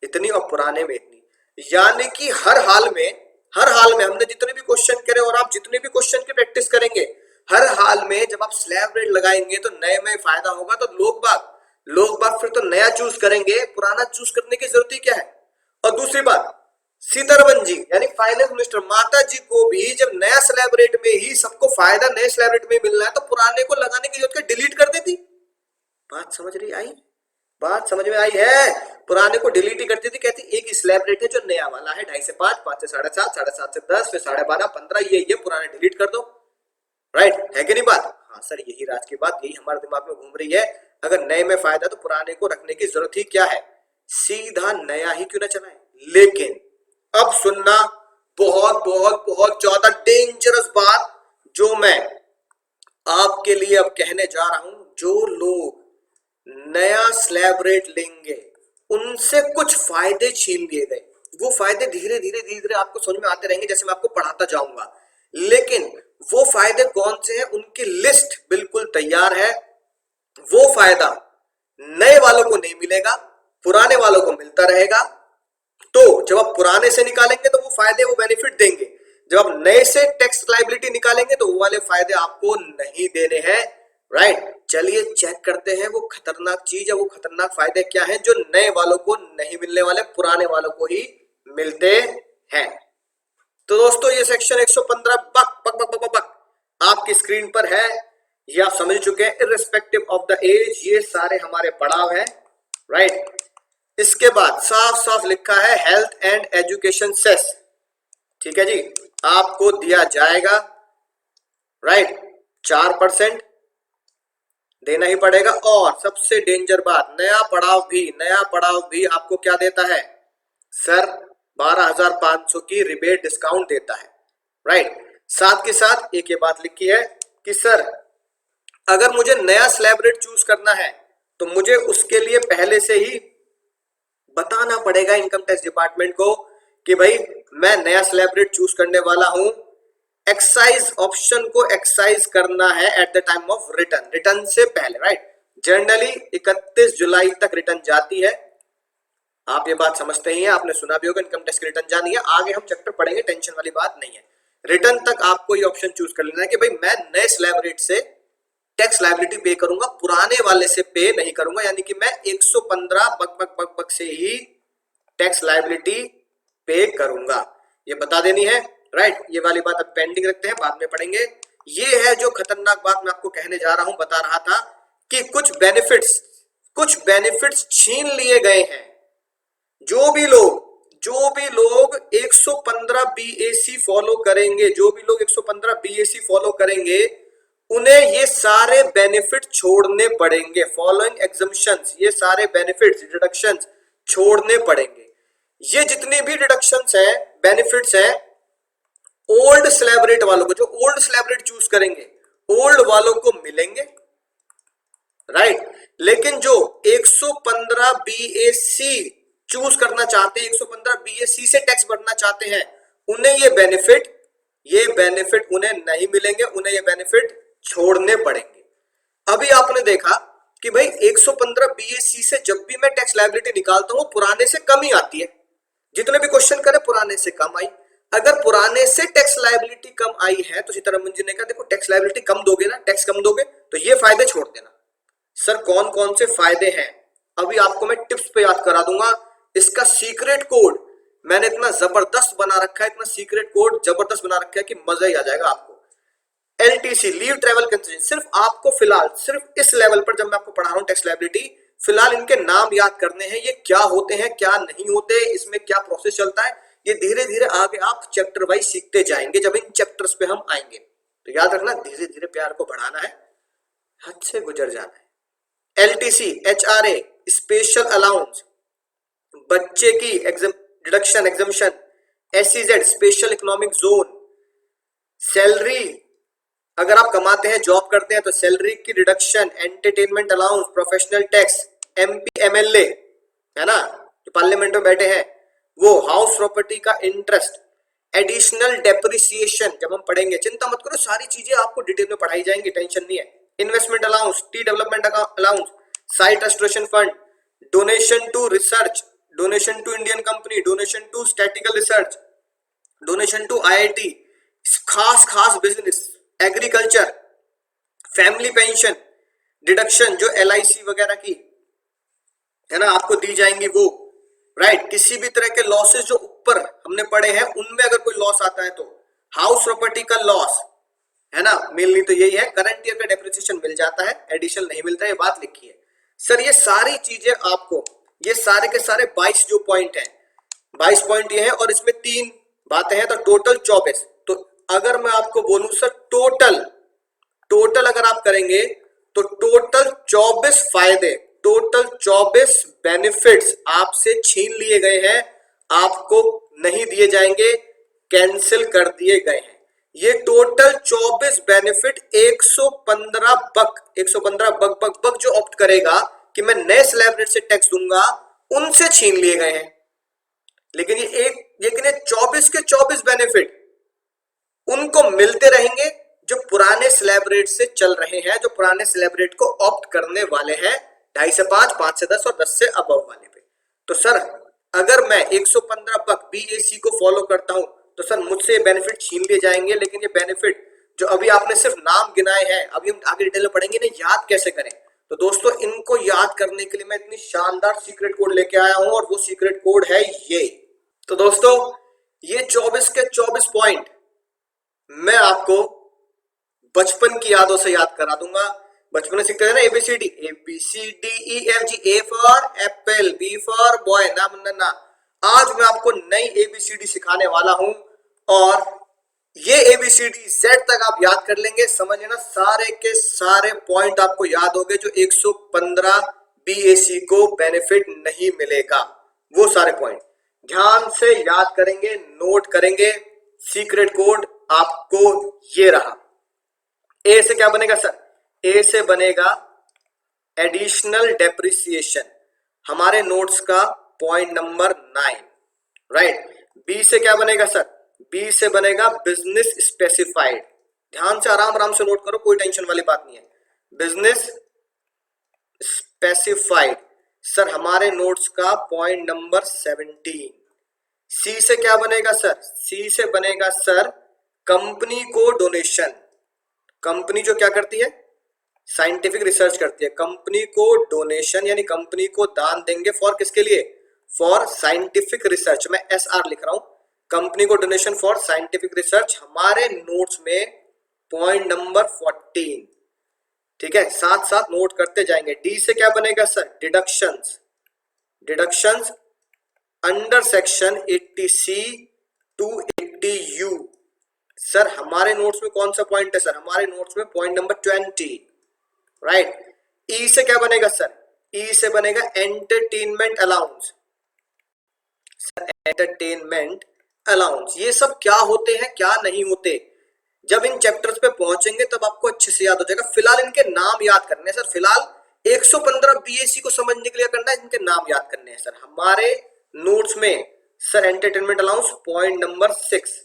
इतनी और पुराने में इतनी। यानी कि हर हाल में हमने जितने भी क्वेश्चन करे और आप जितने भी क्वेश्चन की प्रैक्टिस करेंगे, हर हाल में जब आप स्लैब रेट लगाएंगे तो नए में फायदा होगा। तो लोग बाग फिर तो नया चूज करेंगे, पुराना चूज करने की जरूरत ही क्या है? और दूसरी बात, सीतारमन जी यानी फाइनेंस मिनिस्टर माता जी को भी जब नया स्लैब रेट में ही सबको फायदा नए स्लैब रेट में मिलना है, तो पुराने को लगाने की जरूरत क्या, डिलीट कर देती। बात समझ में आई है? पुराने को डिलीट ही करती थी, कहती एक ही स्लैब रेट है जो नया वाला है, 2.5 से 5, 5 से 7.5, 7.5 से 10, फिर 12.5, 15, ये पुराने डिलीट कर दो। राइट, है कि नहीं बात? हाँ सर यही राज की बात, यही हमारे दिमाग में घूम रही है। अगर नए में फायदा तो पुराने को रखने की जरूरत ही क्या है, सीधा नया ही क्यों ना चलाएं। लेकिन अब सुनना, बहुत बहुत बहुत ज्यादा डेंजरस बात जो मैं आपके लिए अब कहने जा रहा हूं। जो लोग नया स्लैब रेट लेंगे उनसे कुछ फायदे छीन लिए गए। वो फायदे धीरे धीरे आपको समझ में आते रहेंगे जैसे मैं आपको पढ़ाता जाऊंगा। लेकिन वो फायदे कौन से हैं उनकी लिस्ट बिल्कुल तैयार है। वो फायदा नए वालों को नहीं मिलेगा, पुराने वालों को मिलता रहेगा। तो जब आप पुराने से निकालेंगे तो वो फायदे, वो बेनिफिट देंगे। जब आप नए से टैक्स लायबिलिटी निकालेंगे तो वो वाले फायदे आपको नहीं देने हैं। राइट, चलिए चेक करते हैं वो खतरनाक चीज है, वो खतरनाक फायदे क्या हैं जो नए वालों को नहीं मिलने वाले, पुराने वालों को ही मिलते हैं। तो दोस्तों ये सेक्शन 115 बक बक बक बक बक आपकी स्क्रीन पर है, ये आप समझ चुके हैं। इररिस्पेक्टिव ऑफ द एज, ये सारे हमारे पड़ाव हैं। राइट, इसके बाद साफ साफ लिखा है हेल्थ एंड एजुकेशन सेस। ठीक है जी, आपको दिया जाएगा राइट 4% देना ही पड़ेगा। और सबसे डेंजर बात, नया पड़ाव भी आपको क्या देता है सर, 12,500 की रिबेट डिस्काउंट देता है। राइट। साथ के साथ एक ये बात लिखी है कि सर अगर मुझे नया स्लैब रेट चूज करना है तो मुझे उसके लिए पहले से ही बताना पड़ेगा इनकम टैक्स डिपार्टमेंट को कि भाई मैं नया स्लैब रेट चूज करने वाला हूं, एक्साइज ऑप्शन को एक्साइज करना है at the time of return, return से पहले, राइट। जनरली 31 जुलाई तक रिटर्न जाती है, आप ये बात समझते ही हैं, आपने सुना भी होगा इनकम टैक्स की रिटर्न जानी है, आगे हम चैप्टर पढ़ेंगे, टेंशन वाली बात नहीं है। रिटर्न तक आपको ये ऑप्शन चूज कर लेना है कि भाई मैं नए स्लैब रेट से टैक्स लायबिलिटी पे करूंगा, पुराने वाले से पे नहीं करूंगा, यानी कि मैं 115 बक बक बक बक से ही टैक्स लायबिलिटी पे करूंगा, ये बता देनी है, राइट। ये वाली बात अब पेंडिंग रखते हैं, बाद में पढ़ेंगे। ये है जो खतरनाक बात मैं आपको कहने जा रहा हूं, बता रहा था कि कुछ बेनिफिट्स छीन लिए गए हैं। जो भी लोग 115 बीएसी फॉलो करेंगे, जो भी लोग 115 बीएसी फॉलो करेंगे, उन्हें ये सारे बेनिफिट छोड़ने पड़ेंगे। फॉलोइंग एग्जम्पशंस, ये सारे बेनिफिट्स डिडक्शंस छोड़ने पड़ेंगे। ये जितने भी डिडक्शंस हैं, बेनिफिट्स हैं, ओल्ड स्लैब रेट वालों को, जो ओल्ड स्लैब रेट चूज करेंगे, ओल्ड वालों को मिलेंगे, राइट। लेकिन जो 115 बीएसी चूज करना चाहते हैं, 115 बीएसी से टैक्स भरना चाहते हैं, उन्हें ये बेनिफिट उन्हें नहीं मिलेंगे, उन्हें ये बेनिफिट छोड़ने पड़ेंगे। अभी आपने देखा कि भाई 115 बीएसी से जब भी मैं टैक्स लायबिलिटी निकालता हूं पुराने से कम ही आती है, जितने भी क्वेश्चन करे पुराने से कम आई। अगर पुराने से टैक्स लायबिलिटी कम आई है तो सीतारमन जी ने कहा देखो टैक्स लायबिलिटी कम दोगे ना, टैक्स कम दोगे तो ये फायदे छोड़ देना। सर कौन कौन से फायदे हैं अभी आपको मैं टिप्स पे याद करा दूंगा। इसका सीक्रेट कोड मैंने इतना जबरदस्त बना रखा है, इतना सीक्रेट कोड जबरदस्त बना रखा है कि मजा ही आ जाएगा आपको। एलटीसी, लीव ट्रेवल कंसेशन, सिर्फ आपको फिलहाल सिर्फ इस लेवल पर जब मैं आपको पढ़ा रहा हूं टैक्स लायबिलिटी, फिलहाल इनके नाम याद करने हैं, ये क्या होते हैं क्या नहीं होते, इसमें क्या प्रोसेस चलता है, ये धीरे धीरे आगे आप चैप्टर वाइज सीखते जाएंगे जब इन चैप्टर्स पे हम आएंगे। तो याद रखना धीरे धीरे प्यार को बढ़ाना है, हद से गुजर जाना है। एलटीसी, एचआरए, स्पेशल अलाउंस, बच्चे की deduction exemption, SEZ special economic zone, salary अगर आप कमाते हैं जॉब करते हैं तो सैलरी की deduction, entertainment allowance, professional tax, MP MLA है ना जो पार्लियामेंट में बैठे हैं वो, हाउस प्रॉपर्टी का इंटरेस्ट, एडिशनल डेप्रिसिएशन जब हम पढ़ेंगे, चिंता मत करो सारी चीजें आपको डिटेल में पढ़ाई जाएंगी, टेंशन नहीं है। Investment allowance, tea development allowance, site restoration fund, donation to research, donation to Indian company, donation to statistical research, donation to IIT, खास business, agriculture, family pension, deduction जो एलआईसी वगैरह की है ना आपको दी जाएंगी वो, राइट। किसी भी तरह के लॉसेस जो ऊपर हमने पढ़े हैं उनमें अगर कोई लॉस आता है तो हाउस प्रॉपर्टी का लॉस है ना, मेनली तो यही है। करंट ईयर का डेप्रिसिएशन मिल जाता है, एडिशनल नहीं मिलता है, ये बात लिखी है। सर ये सारी चीजें आपको, ये सारे के सारे 22 जो पॉइंट है, 22 पॉइंट ये है और इसमें 3 बातें हैं तो टोटल 24। तो अगर मैं आपको बोलूं सर टोटल अगर आप करेंगे तो टोटल 24 फायदे, टोटल 24 बेनिफिट्स आपसे छीन लिए गए हैं, आपको नहीं दिए जाएंगे, कैंसिल कर दिए गए हैं। ये टोटल 24 बेनिफिट 115 बक जो ऑप्ट करेगा कि मैं नए स्लैब रेट से टैक्स दूंगा उनसे छीन लिए गए हैं। लेकिन ये 24 के 24 बेनिफिट उनको मिलते रहेंगे जो पुराने स्लैब रेट से चल रहे हैं, जो पुराने स्लैब रेट को ऑप्ट करने वाले हैं 2.5 से 5, 5 से 10 और 10 से अबव वाले पे। तो सर अगर मैं 115 बक बीएसी को फॉलो करता हूं तो सर मुझसे ये बेनिफिट छीन लिए जाएंगे, लेकिन ये बेनिफिट जो अभी आपने सिर्फ नाम गिनाए हैं, अभी हम आगे डिटेल में पढ़ेंगे ना याद कैसे करें। तो दोस्तों इनको याद करने के लिए मैं इतनी शानदार सीक्रेट कोड लेके आया हूं और वो सीक्रेट कोड है ये। तो दोस्तों ये 24 के 24 पॉइंट मैं आपको बचपन की यादों से याद करा दूंगा। बचपन में सीखते थे ना A B C D, ABCDEFG, A for apple, B for boy, ना। आज मैं आपको नई एबीसीडी सिखाने वाला हूं और ये एबीसीडी Z तक आप याद कर लेंगे, समझ लेना सारे के सारे पॉइंट आपको याद होंगे जो 115 बीएसी को बेनिफिट नहीं मिलेगा, वो सारे पॉइंट ध्यान से याद करेंगे, नोट करेंगे, सीक्रेट कोड आपको ये रहा। ए से क्या बनेगा सर? ए से बनेगा एडिशनल डेप्रिसिएशन, हमारे नोट्स का पॉइंट नंबर 9, राइट। बी से क्या बनेगा सर? बी से बनेगा बिजनेस स्पेसिफाइड। ध्यान से आराम आराम से नोट करो, कोई टेंशन वाली बात नहीं है। बिजनेस स्पेसिफाइड सर हमारे नोट्स का पॉइंट नंबर 17। सी से क्या बनेगा सर? सी से बनेगा सर कंपनी को डोनेशन। कंपनी जो क्या करती है? साइंटिफिक रिसर्च करती है। कंपनी को डोनेशन यानी कंपनी को दान देंगे फॉर किसके लिए? For scientific research. मैं एस आर लिख रहा हूं, कंपनी को डोनेशन फॉर साइंटिफिक रिसर्च हमारे नोट्स में पॉइंट नंबर 14। ठीक है, साथ साथ नोट करते जाएंगे। डी से क्या बनेगा sir? Deductions. Deductions under section 80C to 80U sir हमारे नोट्स में कौन सा पॉइंट है सर? हमारे नोट्स में पॉइंट नंबर 20, राइट। ई से क्या बनेगा सर? ई से बनेगा entertainment allowance. Sir entertainment allowance ये सब क्या होते हैं, क्या नहीं होते, जब इन चैप्टर्स पे पहुंचेंगे तब आपको अच्छे से याद हो जाएगा। फिलहाल इनके नाम याद करने हैं सर। फिलहाल 115 बीएससी को समझने के लिए करना है, इनके नाम याद करने हैं सर। हमारे नोट्स में sir entertainment allowance point number 6,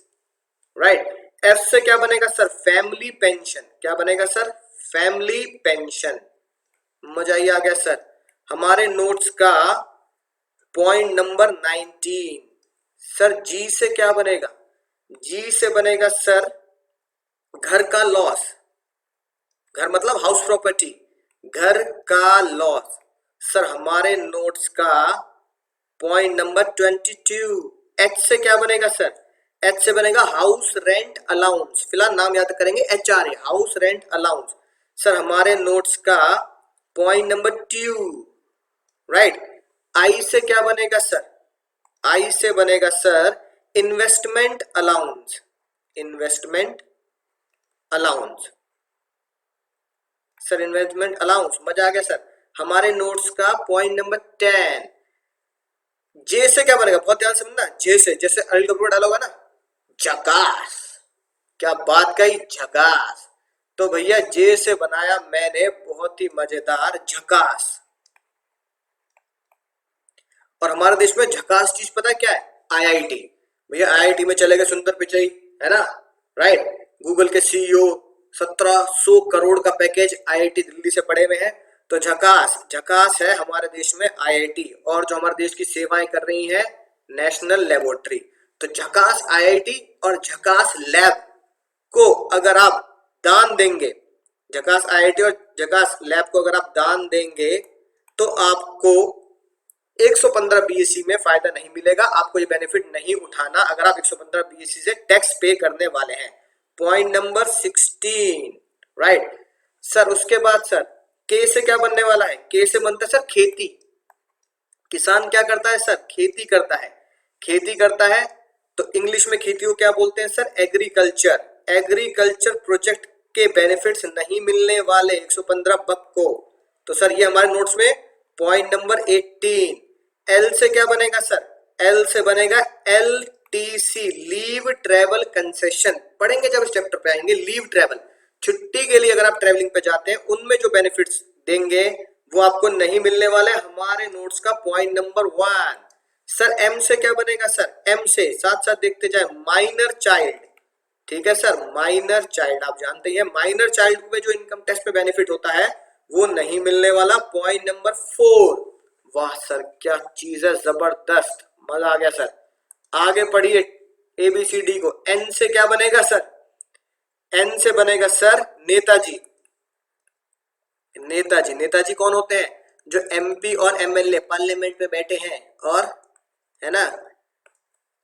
right. F से क्या बनेगा सर? Family pension. क्या बनेगा सर? Family pension. मजा ही आ गया सर। हमारे नोट्स का पॉइंट नंबर 19 सर जी से क्या बनेगा? जी से बनेगा सर घर का लॉस। घर मतलब हाउस प्रॉपर्टी, घर का लॉस सर हमारे नोट्स का पॉइंट नंबर 22। एच से क्या बनेगा सर? एच से बनेगा हाउस रेंट अलाउंस। फिलहाल नाम याद करेंगे HRA, house rent allowance sir हमारे नोट्स का पॉइंट नंबर 2, राइट। आई से क्या बनेगा सर? आई से बनेगा sir investment allowance. Investment allowance sir investment allowance. मजा आ गया सर। हमारे नोट्स का पॉइंट नंबर 10। जे से क्या बनेगा? बहुत ध्यान से सुनना। जे से जैसे अनिल कपूर डाला होगा ना, झकास। क्या बात कही? झकास। तो भैया जे से बनाया मैंने बहुत ही मजेदार झकास। और हमारे देश में झकास चीज पता है क्या है? IIT। भैया IIT में चले गए सुंदर पिचई, है ना, राइट। गूगल के CEO 1700 करोड़ का पैकेज IIT दिल्ली से पड़े हुए हैं। तो झकास, झकास है हमारे देश में IIT। और जो हमारे देश की सेवाएं कर रही है नेशनल लेबोरेटरी। तो झकास IIT और झकास लैब को अगर आप दान देंगे, झकास IIT और झकास लैब को अगर आप दान देंगे तो आपको 115 बीएससी में फायदा नहीं मिलेगा। आपको ये बेनिफिट नहीं उठाना अगर आप 115 बीएससी से टैक्स पे करने वाले हैं। Point number 16, right sir. उसके बाद सर के से क्या बनने वाला है? के से बनता है सर खेती। किसान क्या करता है सर? खेती करता है। खेती करता है तो इंग्लिश में खेती को क्या बोलते हैं सर? एग्रीकल्चर। एग्रीकल्चर प्रोजेक्ट के बेनिफिट्स नहीं मिलने वाले 115 बक को। तो सर ये हमारे नोट्स में पॉइंट नंबर 18। एल से क्या बनेगा सर? एल से बनेगा LTC, लीव ट्रेवल कंसेशन। पढ़ेंगे जब इस चैप्टर पे आएंगे। लीव ट्रेवल, छुट्टी के लिए अगर आप ट्रेवलिंग पे जाते हैं उनमें जो बेनिफिट्स देंगे वो आपको नहीं मिलने वाले। हमारे नोट्स का पॉइंट नंबर 1 सर। एम से क्या बनेगा सर? एम से साथ साथ देखते जाए माइनर चाइल्ड। ठीक है सर, माइनर चाइल्ड आप जानते हैं माइनर चाइल्ड में जो इनकम टैक्स पे बेनिफिट होता है वो नहीं मिलने वाला। Point number 4। वाह सर क्या चीज है, जबरदस्त, मजा आ गया सर। आगे पढ़िए ABCD को। एन से क्या बनेगा सर? एन से बनेगा सर नेताजी। नेताजी, नेताजी कौन होते हैं? जो MP और MLA पार्लियामेंट में बैठे हैं और, है ना,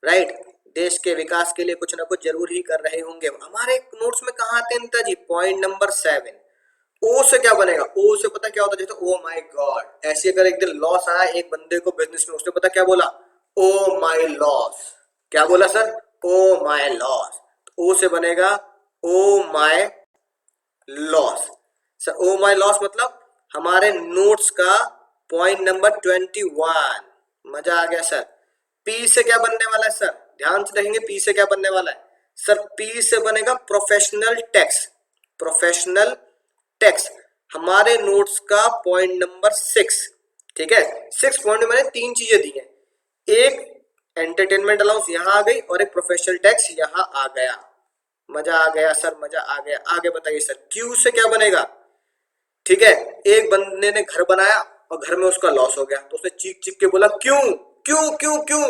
राइट, देश के विकास के लिए कुछ ना कुछ जरूर ही कर रहे होंगे। हमारे नोट्स में कहाँ आते हैं नेताजी? Point number 7। ओ से क्या बनेगा? ओ से पता क्या होता है? जैसे ओ माय गॉड, ऐसे अगर एक दिन लॉस आया एक बंदे को बिजनेस में, उसने पता क्या बोला? Oh my loss. क्या बोला sir? Oh my loss. O से बनेगा oh my loss. Sir oh my loss मतलब हमारे नोट्स का पॉइंट नंबर 21। मजा आ गया सर। पी से क्या बनने वाला है सर? ध्यान से देखेंगे पी से क्या बनने वाला है सर पी से बनेगा प्रोफेशनल टैक्स, प्रोफेशनल टैक्स हमारे नोट्स का पॉइंट नंबर 6। ठीक है, 6 पॉइंट में मैंने 3 चीजें दी हैं, एक एंटरटेनमेंट अलाउंस यहां आ गई और एक प्रोफेशनल टैक्स यहां आ गया। मजा आ गया सर, मजा आ गया। आगे बताइए सर क्यू से क्या बनेगा। ठीक है, एक बंदे ने घर बनाया और घर में उसका लॉस हो गया तो उसने चीख चीख के बोला क्यों क्यों क्यों क्यों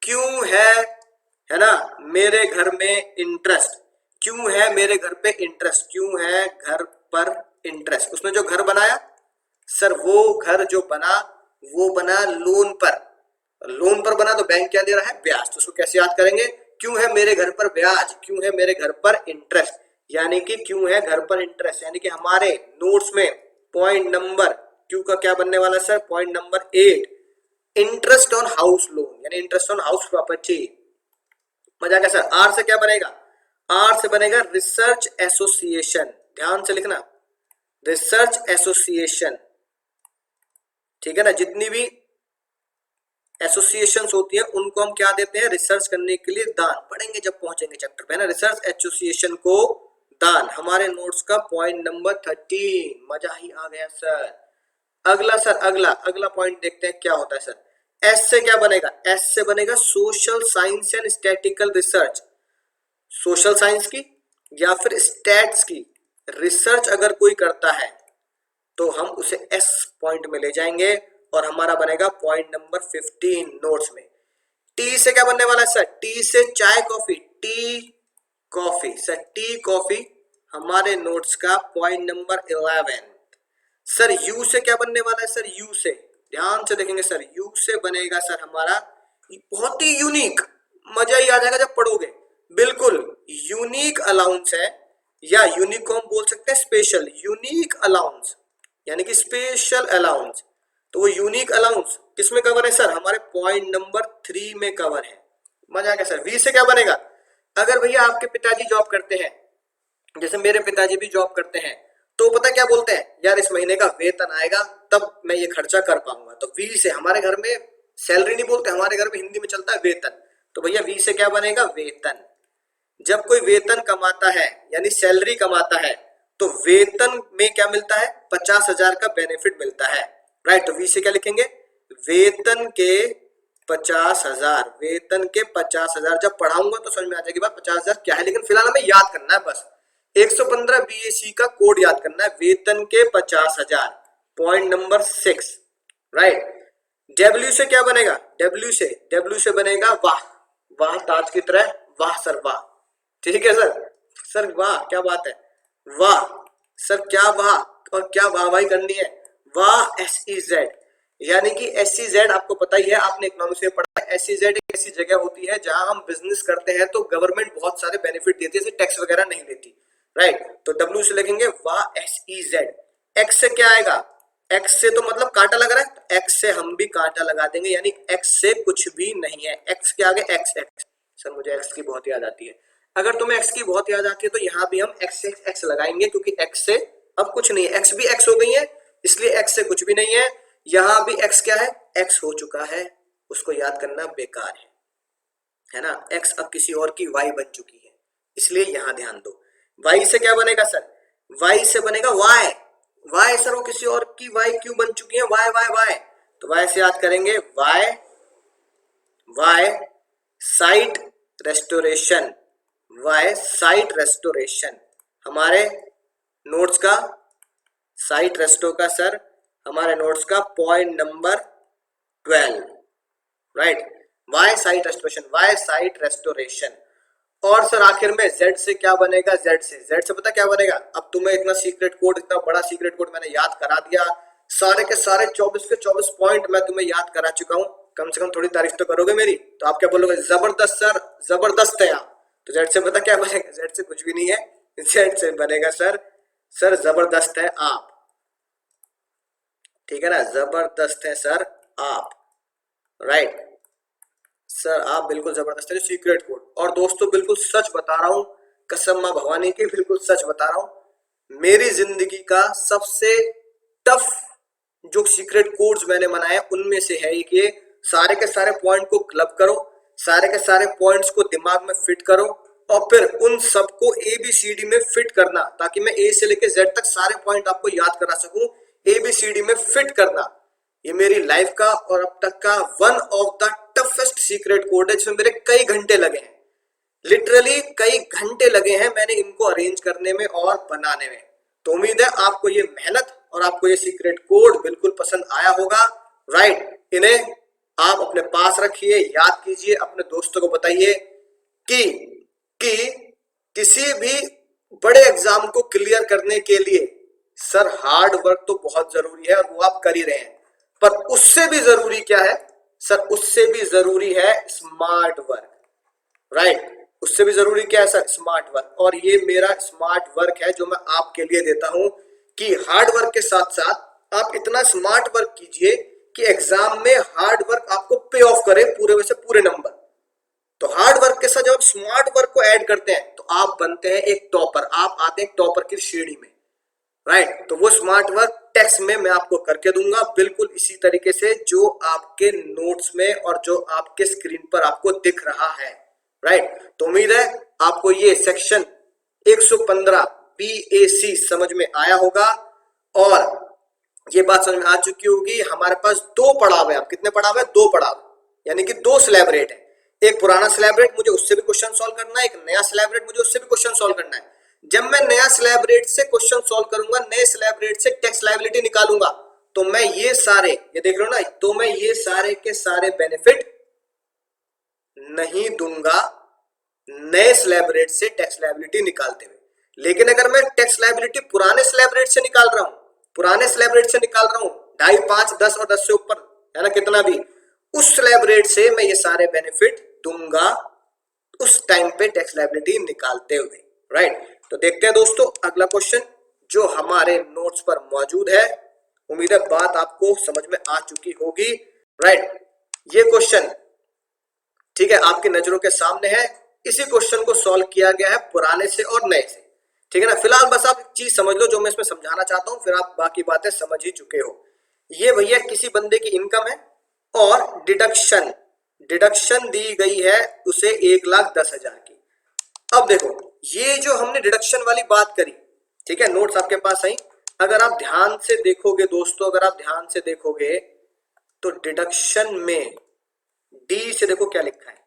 क्यों है ना मेरे घर में इंटरेस्ट, क्यों है मेरे घर पे इंटरेस्ट, क्यों है घर पर इंटरेस्ट। उसने जो घर बनाया सर, वो घर जो बना वो बना लोन पर, लोन पर बना तो बैंक क्या दे रहा है, ब्याज। तो उसको कैसे याद करेंगे, क्यों है मेरे घर पर ब्याज, क्यों है मेरे घर पर इंटरेस्ट, यानी कि क्यों है घर पर इंटरेस्ट। यानी कि हमारे नोट्स में पॉइंट नंबर क्यू का क्या बनने वाला sir, point number 8 interest on house loan, यानी इंटरेस्ट ऑन हाउस प्रॉपर्टी। मजा क्या सर। आर से क्या बनेगा, आर से बनेगा रिसर्च एसोसिएशन, ध्यान से लिखना, रिसर्च एसोसिएशन। ठीक है ना, जितनी भी एसोसिएशंस होती हैं उनको हम क्या देते हैं, रिसर्च करने के लिए दान, पढ़ेंगे जब पहुंचेंगे चैप्टर पे ना, रिसर्च एसोसिएशन को दान। हमारे नोट्स का पॉइंट नंबर 13। मजा ही आ गया सर। अगला सर, अगला अगला पॉइंट देखते हैं क्या होता है सर। एस से क्या बनेगा, एस से बनेगा social science and statistical research. Social science की या फिर स्टैट्स की रिसर्च अगर कोई करता है तो हम उसे एस पॉइंट में ले जाएंगे और हमारा बनेगा पॉइंट नंबर 15 नोट्स में। टी से क्या बनने वाला है सर, टी से चाय coffee, tea coffee sir, tea coffee हमारे नोट्स का पॉइंट नंबर 11। सर यू से क्या बनने वाला है सर, यू से ध्यान से देखेंगे सर, यू से बनेगा सर हमारा बहुत ही यूनिक, मजा ही आ जाएगा जब पढ़ोगे, बिल्कुल यूनिक अलाउंस है, या यूनिक को हम बोल सकते हैं स्पेशल, यूनिक अलाउंस यानी कि स्पेशल अलाउंस। तो वो यूनिक अलाउंस किसमें कवर है सर, हमारे पॉइंट नंबर 3 में कवर है। मजा आ गया सर। वी से क्या बनेगा, अगर भैया आपके पिताजी जॉब करते हैं, जैसे मेरे पिताजी भी जॉब करते हैं, तो पता क्या बोलते हैं, यार इस महीने का वेतन आएगा तब मैं ये खर्चा कर पाऊंगा। तो वी से, हमारे घर में सैलरी नहीं बोलते, हमारे घर में हिंदी में चलता है वेतन, तो भैया वी से क्या बनेगा, वेतन। जब कोई वेतन कमाता है यानी सैलरी कमाता है तो वेतन में क्या मिलता है, 50,000 का बेनिफिट मिलता है, राइट। तो वी से क्या लिखेंगे, वेतन के 50,000, वेतन के 50,000। जब पढ़ाऊंगा तो समझ में आ जाएगी बात 50,000 क्या है, लेकिन फिलहाल हमें याद करना है बस 115 बीएसी का कोड याद करना है, वेतन के 50,000, पॉइंट नंबर 6, राइट। डब्ल्यू से क्या बनेगा, डब्ल्यू से बनेगा वाह, वाह ताज की तरह, वाह सर वाह। ठीक है सर, सर वाह क्या बात है, वाह सर, क्या वाह और क्या वाहवाही करनी है, वाह SEZ, यानी कि SEZ आपको पता ही है, आपने इकोनॉमिक्स में पढ़ा है, SEZ एक ऐसी जगह होती है जहां हम बिजनेस करते हैं तो गवर्नमेंट बहुत सारे बेनिफिट देती है, जैसे टैक्स वगैरह नहीं देती, राइट। तो डब्ल्यू से लिखेंगे वाह SEZ। एक्स से क्या आएगा, एक्स से तो मतलब कांटा लग रहा है, एक्स से हम भी कांटा लगा देंगे, यानी एक्स से कुछ भी नहीं है, एक्स के आगे एक्स, एक्स। सर मुझे एक्स की बहुत याद आती है, अगर तुम्हें एक्स की बहुत याद आती है तो यहाँ भी हम एक्स से एक्स लगाएंगे, क्योंकि एक्स से अब कुछ नहीं है, एक्स भी एक्स हो गई है, इसलिए एक्स से कुछ भी नहीं है। यहाँ भी एक्स क्या है, एक्स हो चुका है, उसको याद करना बेकार है ना। एक्स अब किसी और की वाई बन चुकी है, इसलिए यहां ध्यान दो। वाई से क्या बनेगा सर, वाई से बनेगा वाई, वाई सर वो किसी और की वाई क्यों बन चुकी है, वाई वाई वाई, तो वाई से याद करेंगे Y, Y site restoration, Y site restoration हमारे नोट्स का, साइट रेस्टो का सर हमारे नोट्स का point number 12, right. Y site restoration, Y site restoration. और सर आखिर में जेड से क्या बनेगा, जेड से पता क्या बनेगा, अब तुम्हें इतना सीक्रेट कोड, इतना बड़ा सीक्रेट कोड मैंने याद करा दिया, सारे के सारे 24 के 24 पॉइंट मैं तुम्हें याद करा चुका हूं, कम से कम थोड़ी तारीफ तो करोगे मेरी। तो आप क्या बोलोगे, जबरदस्त सर, जबरदस्त है आप। तो जेड से पता क्या बनेगा, जेड से कुछ भी नहीं है, जेड से बनेगा सर, सर जबरदस्त है आप, ठीक है ना, जबरदस्त है सर आप, राइट। सर आप बिल्कुल जबरदस्त है, सीक्रेट कोड। और दोस्तों बिल्कुल सच बता रहा हूं, कसम मां भवानी की बिल्कुल सच बता रहा हूं, मेरी जिंदगी का सबसे टफ जो सीक्रेट कोड्स मैंने बनाए उनमें से है एक ये। सारे के सारे पॉइंट को क्लब करो, सारे के सारे पॉइंट्स को दिमाग में फिट करो और फिर उन सबको ए बी सी डी में फिट करना, ताकि मैं ए से लेकर जेड तक सारे पॉइंट आपको याद करा सकूं। ए बी सी डी में फिट करना, ये मेरी लाइफ का और अब तक का one of the toughest secret code है, जिसमें मेरे कई घंटे लगे हैं, लिटरली कई घंटे लगे हैं मैंने इनको अरेंज करने में और बनाने में। तो उम्मीद है आपको ये मेहनत और आपको ये सीक्रेट कोड बिल्कुल पसंद आया होगा, राइट। इन्हें आप अपने पास रखिए, याद कीजिए, अपने दोस्तों को बताइए कि किसी भी बड़े एग्जाम को क्लियर करने के लिए सर हार्ड वर्क तो बहुत जरूरी है और वो आप कर ही रहे हैं, पर उससे भी जरूरी क्या है सर, उससे भी जरूरी है स्मार्ट वर्क, राइट। उससे भी जरूरी क्या है सर, स्मार्ट वर्क। और ये मेरा स्मार्ट वर्क है जो मैं आपके लिए देता हूं कि हार्ड वर्क के साथ साथ आप इतना स्मार्ट वर्क कीजिए कि एग्जाम में हार्ड वर्क आपको पे ऑफ करे पूरे में से पूरे नंबर। तो हार्ड वर्क के साथ जब आप स्मार्ट वर्क को ऐड करते हैं तो आप बनते हैं एक टॉपर, आप आते हैं टॉपर की श्रेणी में, राइट। तो वो स्मार्ट वर्क टेक्स्ट में मैं आपको करके दूंगा बिल्कुल इसी तरीके से जो आपके नोट्स में और जो आपके स्क्रीन पर आपको दिख रहा है, राइट। तो उम्मीद है आपको ये सेक्शन 115 BAC समझ में आया होगा और ये बात समझ में आ चुकी होगी। हमारे पास दो पड़ाव है, अब कितने पड़ाव है, दो पड़ाव, यानी कि दो स्लैब रेट है। एक पुराना स्लैब रेट मुझे उससे भी क्वेश्चन सॉल्व करना है, एक नया स्लैब रेट मुझे उससे भी क्वेश्चन सॉल्व करना है। जब मैं नया स्लैब रेट से क्वेश्चन सॉल्व करूंगा, नए स्लैब रेट से टैक्स लायबिलिटी निकालूंगा, तो मैं ये सारे, ये देख लो ना, तो मैं ये सारे के सारे बेनिफिट नहीं दूंगा नए स्लैब रेट से टैक्स लायबिलिटी निकालते हुए। लेकिन अगर मैं टैक्स लायबिलिटी पुराने स्लैब रेट से निकाल रहा हूं, पुराने स्लैब रेट से निकाल रहा हूं 2.5, 5, 10 और 10 से ऊपर, है ना, कितना भी, उस स्लैब रेट से मैं ये सारे बेनिफिट दूंगा उस टाइम पे टैक्स लायबिलिटी निकालते हुए, राइट। तो देखते हैं दोस्तों अगला क्वेश्चन जो हमारे नोट्स पर मौजूद है। उम्मीद है बात आपको समझ में आ चुकी होगी, राइट। ये क्वेश्चन, ठीक है, आपकी नजरों के सामने है। इसी क्वेश्चन को सॉल्व किया गया है पुराने से और नए से, ठीक है ना। फिलहाल बस आप एक चीज समझ लो जो मैं इसमें समझाना चाहता हूं, फिर आप बाकी बातें समझ ही चुके हो। ये भैया किसी बंदे की इनकम है और डिडक्शन डिडक्शन दी गई है उसे 1,10,000 की। अब देखो ये जो हमने डिडक्शन वाली बात करी, ठीक है, नोट्स आपके पास आई, अगर आप ध्यान से देखोगे दोस्तों, अगर आप ध्यान से देखोगे तो डिडक्शन में डी से देखो क्या लिखा है,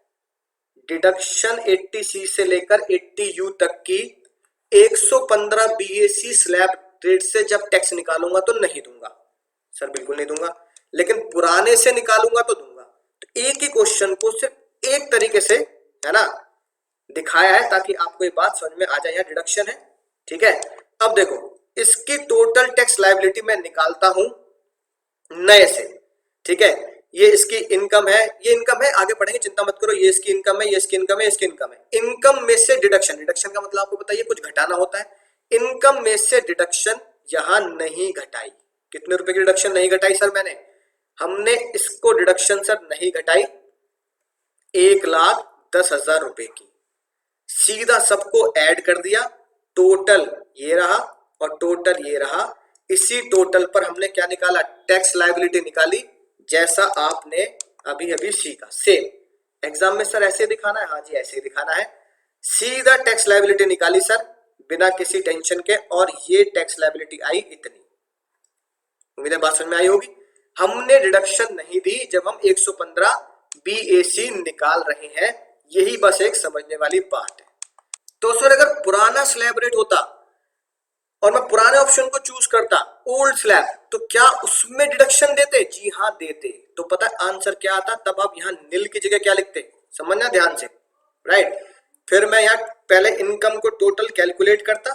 डिडक्शन 80C से लेकर 80U तक की 115 BAC स्लैब रेट से जब टैक्स निकालूंगा तो नहीं दूंगा सर, बिल्कुल नहीं दूंगा। लेकिन पुराने से निकालूंगा तो दूंगा। तो एक ही क्वेश्चन को सिर्फ एक तरीके से, है ना, दिखाया है ताकि आपको ये बात समझ में आ जाए। यहाँ डिडक्शन है, ठीक है। अब देखो इसकी टोटल टैक्स लायबिलिटी मैं निकालता हूं नए से, ठीक है। ये इसकी इनकम है, ये इनकम है, आगे पढ़ेंगे, चिंता मत करो। ये इसकी इनकम है, ये इसकी इनकम है, इसकी इनकम है। इनकम में से डिडक्शन, डिडक्शन का मतलब आपको बताइए कुछ घटाना होता है। इनकम में से डिडक्शन यहां नहीं घटाई। कितने रुपए की डिडक्शन नहीं घटाई सर मैंने, हमने इसको डिडक्शन सर नहीं घटाई 1,10,000 रुपए की, सीधा सबको ऐड कर दिया। टोटल ये रहा और टोटल ये रहा। इसी टोटल पर हमने क्या निकाला, टैक्स लायबिलिटी निकाली, जैसा आपने अभी अभी सीखा। सेम एग्जाम में सर ऐसे दिखाना है, हाँ जी ऐसे ही दिखाना है। सीधा टैक्स लायबिलिटी निकाली सर बिना किसी टेंशन के, और ये टैक्स लायबिलिटी आई इतनी। उम्मीद है बात समझ में आई होगी। हमने डिडक्शन नहीं दी जब हम 115 BAC निकाल रहे हैं, यही बस एक समझने वाली बात है। तो सर अगर पुराना स्लैब रेट होता और मैं पुराने ऑप्शन को चूज करता, ओल्ड स्लैब, तो क्या उसमें डिडक्शन देते? जी हाँ देते। तो पता है आंसर क्या आता? तब आप यहाँ नील की जगह क्या लिखते, समझना ध्यान से, राइट। फिर मैं यहाँ पहले इनकम को टोटल कैलकुलेट करता,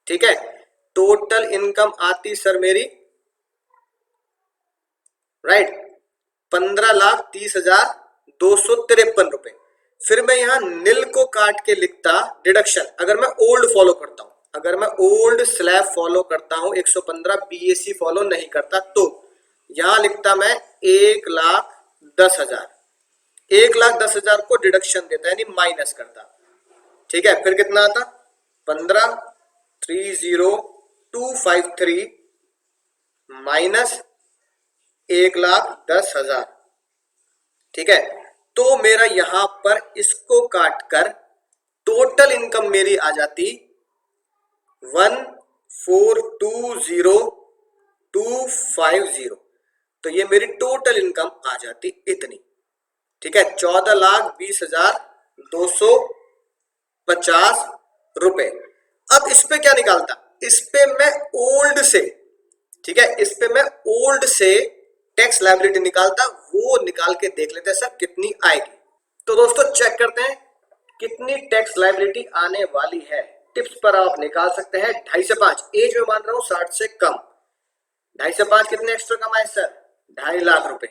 ठीक है। टोटल इनकम आती सर मेरी, राइट, 15,30,253 रुपए। फिर मैं यहाँ नील को काट के लिखता डिडक्शन। अगर मैं ओल्ड फॉलो करता हूं, अगर मैं ओल्ड स्लैब फॉलो करता हूं, 115 BAC फॉलो नहीं करता, तो यहां लिखता मैं 1,10,000। 1,10,000 को डिडक्शन देता यानी माइनस करता, ठीक है। फिर कितना आता, 15,30,253 माइनस 1,10,000, ठीक है। तो मेरा यहां पर इसको काटकर टोटल इनकम मेरी आ जाती 1420250। तो ये मेरी टोटल इनकम आ जाती इतनी, ठीक है, 14,20,250 रुपए। अब इस पे क्या निकालता, इस पे मैं ओल्ड से, ठीक है, इस पे मैं ओल्ड से टैक्स लायबिलिटी निकालता, वो निकाल के देख लेते हैं सर कितनी आएगी। तो दोस्तों चेक करते हैं कितनी टैक्स लायबिलिटी आने वाली है। टिप्स पर आप निकाल सकते हैं 2.5 से 5, एज में मान रहा हूं 60 से कम। 2.5 से 5 कितने एक्स्ट्रा कमाए सर, 2.5 लाख रुपए।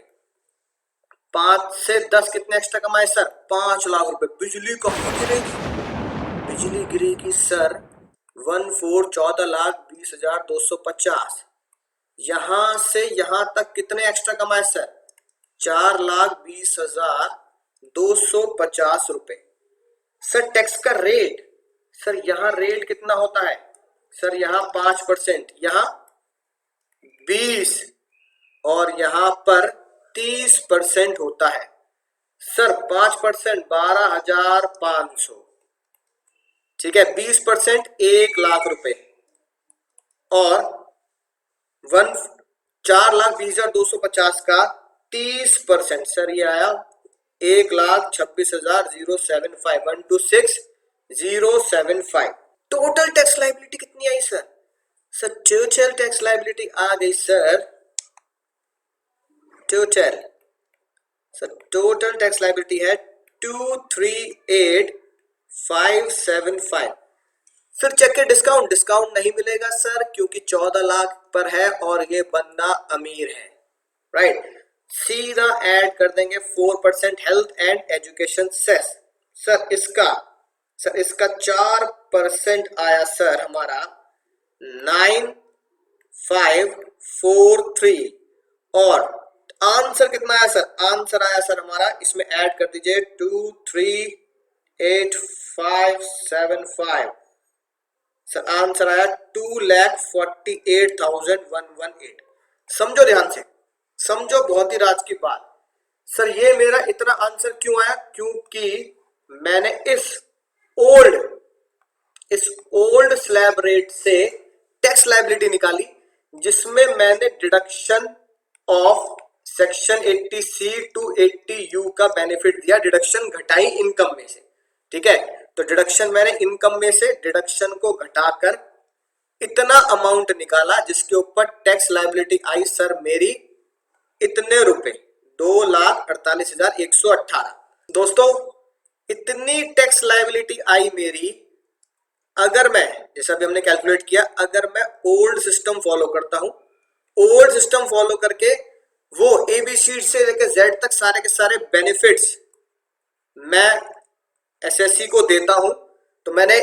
5 से 10 कितने एक्स्ट्रा कमाए सर, 5 लाख रुपए। बिजली कहाँ गिरेगी, बिजली गिरेगी सर 14,20,250। यहां से यहां तक कितने एक्स्ट्रा कमाए सर, 4,20,250 सर। टैक्स का रेट सर, यहां रेट कितना होता है सर, यहां 5%, यहां 20 और यहां पर 30% होता है सर। 5% 12,500, ठीक है, 20% 1,00,000 रुपए और 4,20,250 का 30% सर, ये आया 1,26,075, 126,075। टोटल टैक्स लायबिलिटी कितनी आई sir, sir total tax liability आ गई सर, टोटल टैक्स लायबिलिटी है 238,575। फिर चेक के डिस्काउंट, डिस्काउंट नहीं मिलेगा सर क्योंकि 14 लाख पर है और ये बंदा अमीर है, राइट। सीधा ऐड कर देंगे 4% health and education cess. Sir इसका 4% आया सर हमारा 9,543 और आंसर कितना आया सर, आंसर आया सर हमारा, इसमें ऐड कर दीजिए 238,575 सर, आंसर आया 2,48,118। समझो ध्यान से, समझो बहुत ही राज की बात सर। ये मेरा इतना आंसर क्यों आया, क्योंकि मैंने इस ओल्ड स्लैब रेट से टैक्स लायबिलिटी निकाली, जिसमें मैंने deduction of section 80C to 80U का बेनिफिट दिया, डिडक्शन घटाई इनकम में से, ठीक है। तो डिडक्शन मैंने इनकम में से डिडक्शन को घटाकर इतना अमाउंट निकाला जिसके ऊपर टैक्स लायबिलिटी आई सर मेरी इतने रुपए, 2,48,118। दोस्तों इतनी टैक्स लायबिलिटी आई मेरी, अगर मैं, जैसा भी हमने कैलकुलेट किया, अगर मैं ओल्ड सिस्टम फॉलो करता हूं, ओल्ड सिस्टम फॉलो करके वो एबीसी से लेकर जेड तक सारे के सारे बेनिफिट्स मैं एसएससी को देता हूं, तो मैंने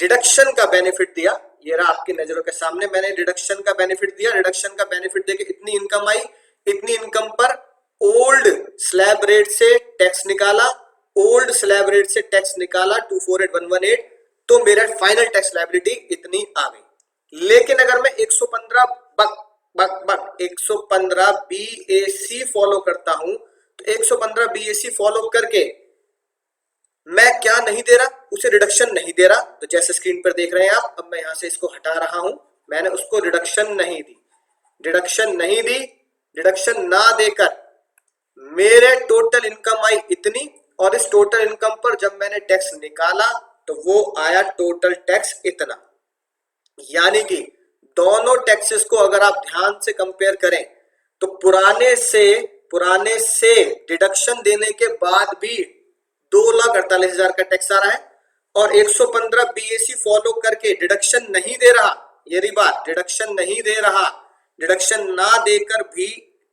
डिडक्शन का बेनिफिट दिया, ये रहा आपकी नजरों के सामने, मैंने डिडक्शन का बेनिफिट दिया, डिडक्शन का बेनिफिट देके इतनी इनकम आई, इतनी इनकम पर ओल्ड स्लैब रेट से टैक्स निकाला, ओल्ड स्लैब रेट से टैक्स निकाला 248,118, तो मेरा फाइनल टैक्स लायबिलिटी इतनी आ गई। लेकिन अगर मैं 115 बीएसी फॉलो करता हूं, तो 115 बीएसी फॉलो करके मैं क्या नहीं दे रहा, उसे रिडक्शन नहीं दे रहा। तो जैसे स्क्रीन पर देख रहे हैं आप, अब मैं यहां से इसको हटा रहा हूं, मैंने उसको रिडक्शन नहीं दी, रिडक्शन ना देकर मेरे टोटल इनकम आई इतनी, और इस टोटल इनकम पर जब मैंने टैक्स निकाला तो वो आया टोटल टैक्स इतना। यानी कि दोनों टैक्सेस को अगर आप ध्यान से कंपेयर करें तो पुराने से डिडक्शन देने के बाद भी 2,48,000 का टैक्स आ रहा है, और 115 बीएसी फॉलो करके डिडक्शन नहीं दे रहा, ये रही बात, डिडक्शन नहीं दे रहा, डिडक्शन ना देकर भी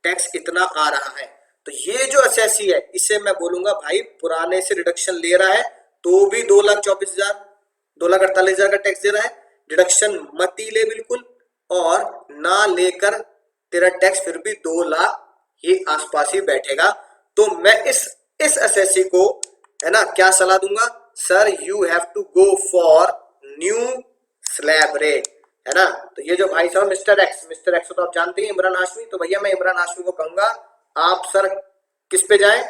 टैक्स इतना आ रहा है। तो ये जो एसएससी है, इसे मैं बोलूंगा भाई पुराने से डिडक्शन ले रहा है तो भी 2,24,000 2,48,000 का टैक्स दे रहा है, डिडक्शन मत ही ले बिल्कुल, और ना लेकर तेरा टैक्स फिर भी 2 लाख ये आसपास ही बैठेगा। तो मैं इस एसएससी को, है ना, क्या सलाह दूंगा sir, you have to go for new slab rate, है ना। तो ये जो भाई साहब मिस्टर एक्स तो आप जानते हैं, इमरान हाशमी, तो भैया मैं इमरान हाशमी को कहूंगा आप सर किस पे जाएं,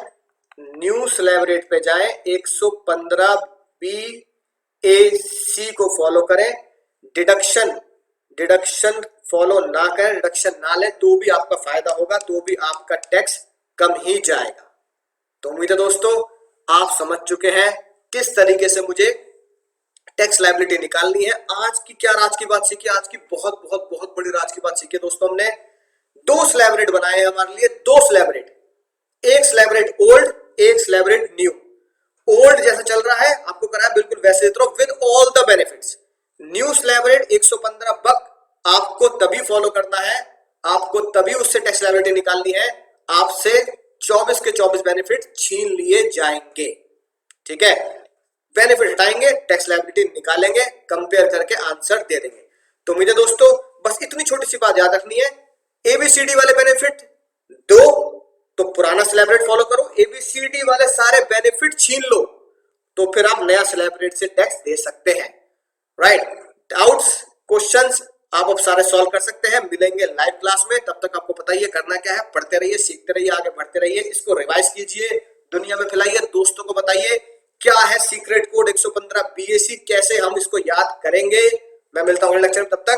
न्यू स्लैब रेट पे जाएं, 115 बी ए सी को फॉलो करें, डिडक्शन डिडक्शन फॉलो ना करें, डिडक्शन ना लें तो भी आपका फायदा होगा, तो भी आपका टैक्स कम ही जाएगा। तो उम्मीद है दोस्तों आप समझ चुके हैं किस तरीके से मुझे टैक्स लायबिलिटी निकालनी है। आज की क्या राज की बात सीखी, आज की बहुत बहुत बहुत बड़ी राज की बात सीखी दोस्तों। हमने दो स्लैब रेट बनाए हैं हमारे लिए, दो स्लैब रेट, एक स्लैब रेट ओल्ड, एक स्लैब रेट न्यू। ओल्ड जैसा चल रहा है आपको करा है बिल्कुल वैसे देता रहो with all the benefits. New slab rate 115 बक आपको तभी फॉलो करना है, आपको तभी उससे टैक्स लायबिलिटी निकालनी है, आपसे 24 के 24 बेनिफिट छीन लिए जाएंगे। ठीक है, बेनिफिट हटाएंगे, टैक्स लायबिलिटी निकालेंगे, कंपेयर करके आंसर दे देंगे। तो मुझे दोस्तों बस इतनी छोटी सी बात याद रखनी है, एबीसीडी वाले बेनिफिट दो तो पुराना स्लैब रेट फॉलो करो, एबीसीडी वाले सारे बेनिफिट छीन लो तो फिर आप नया स्लैब रेट से टैक्स दे सकते हैं। राइट, डाउट्स क्वेश्चंस आप अब सारे सॉल्व कर सकते हैं। मिलेंगे लाइव क्लास में, तब तक आपको पता ही है करना क्या है, पढ़ते रहिए, सीखते रहिए, आगे बढ़ते रहिए, इसको रिवाइज कीजिए, दुनिया में फैलाइए, दोस्तों को बताइए क्या है सीक्रेट कोड 115 बीएसी, कैसे हम इसको याद करेंगे। मैं मिलता हूँ लेक्चर में, तब तक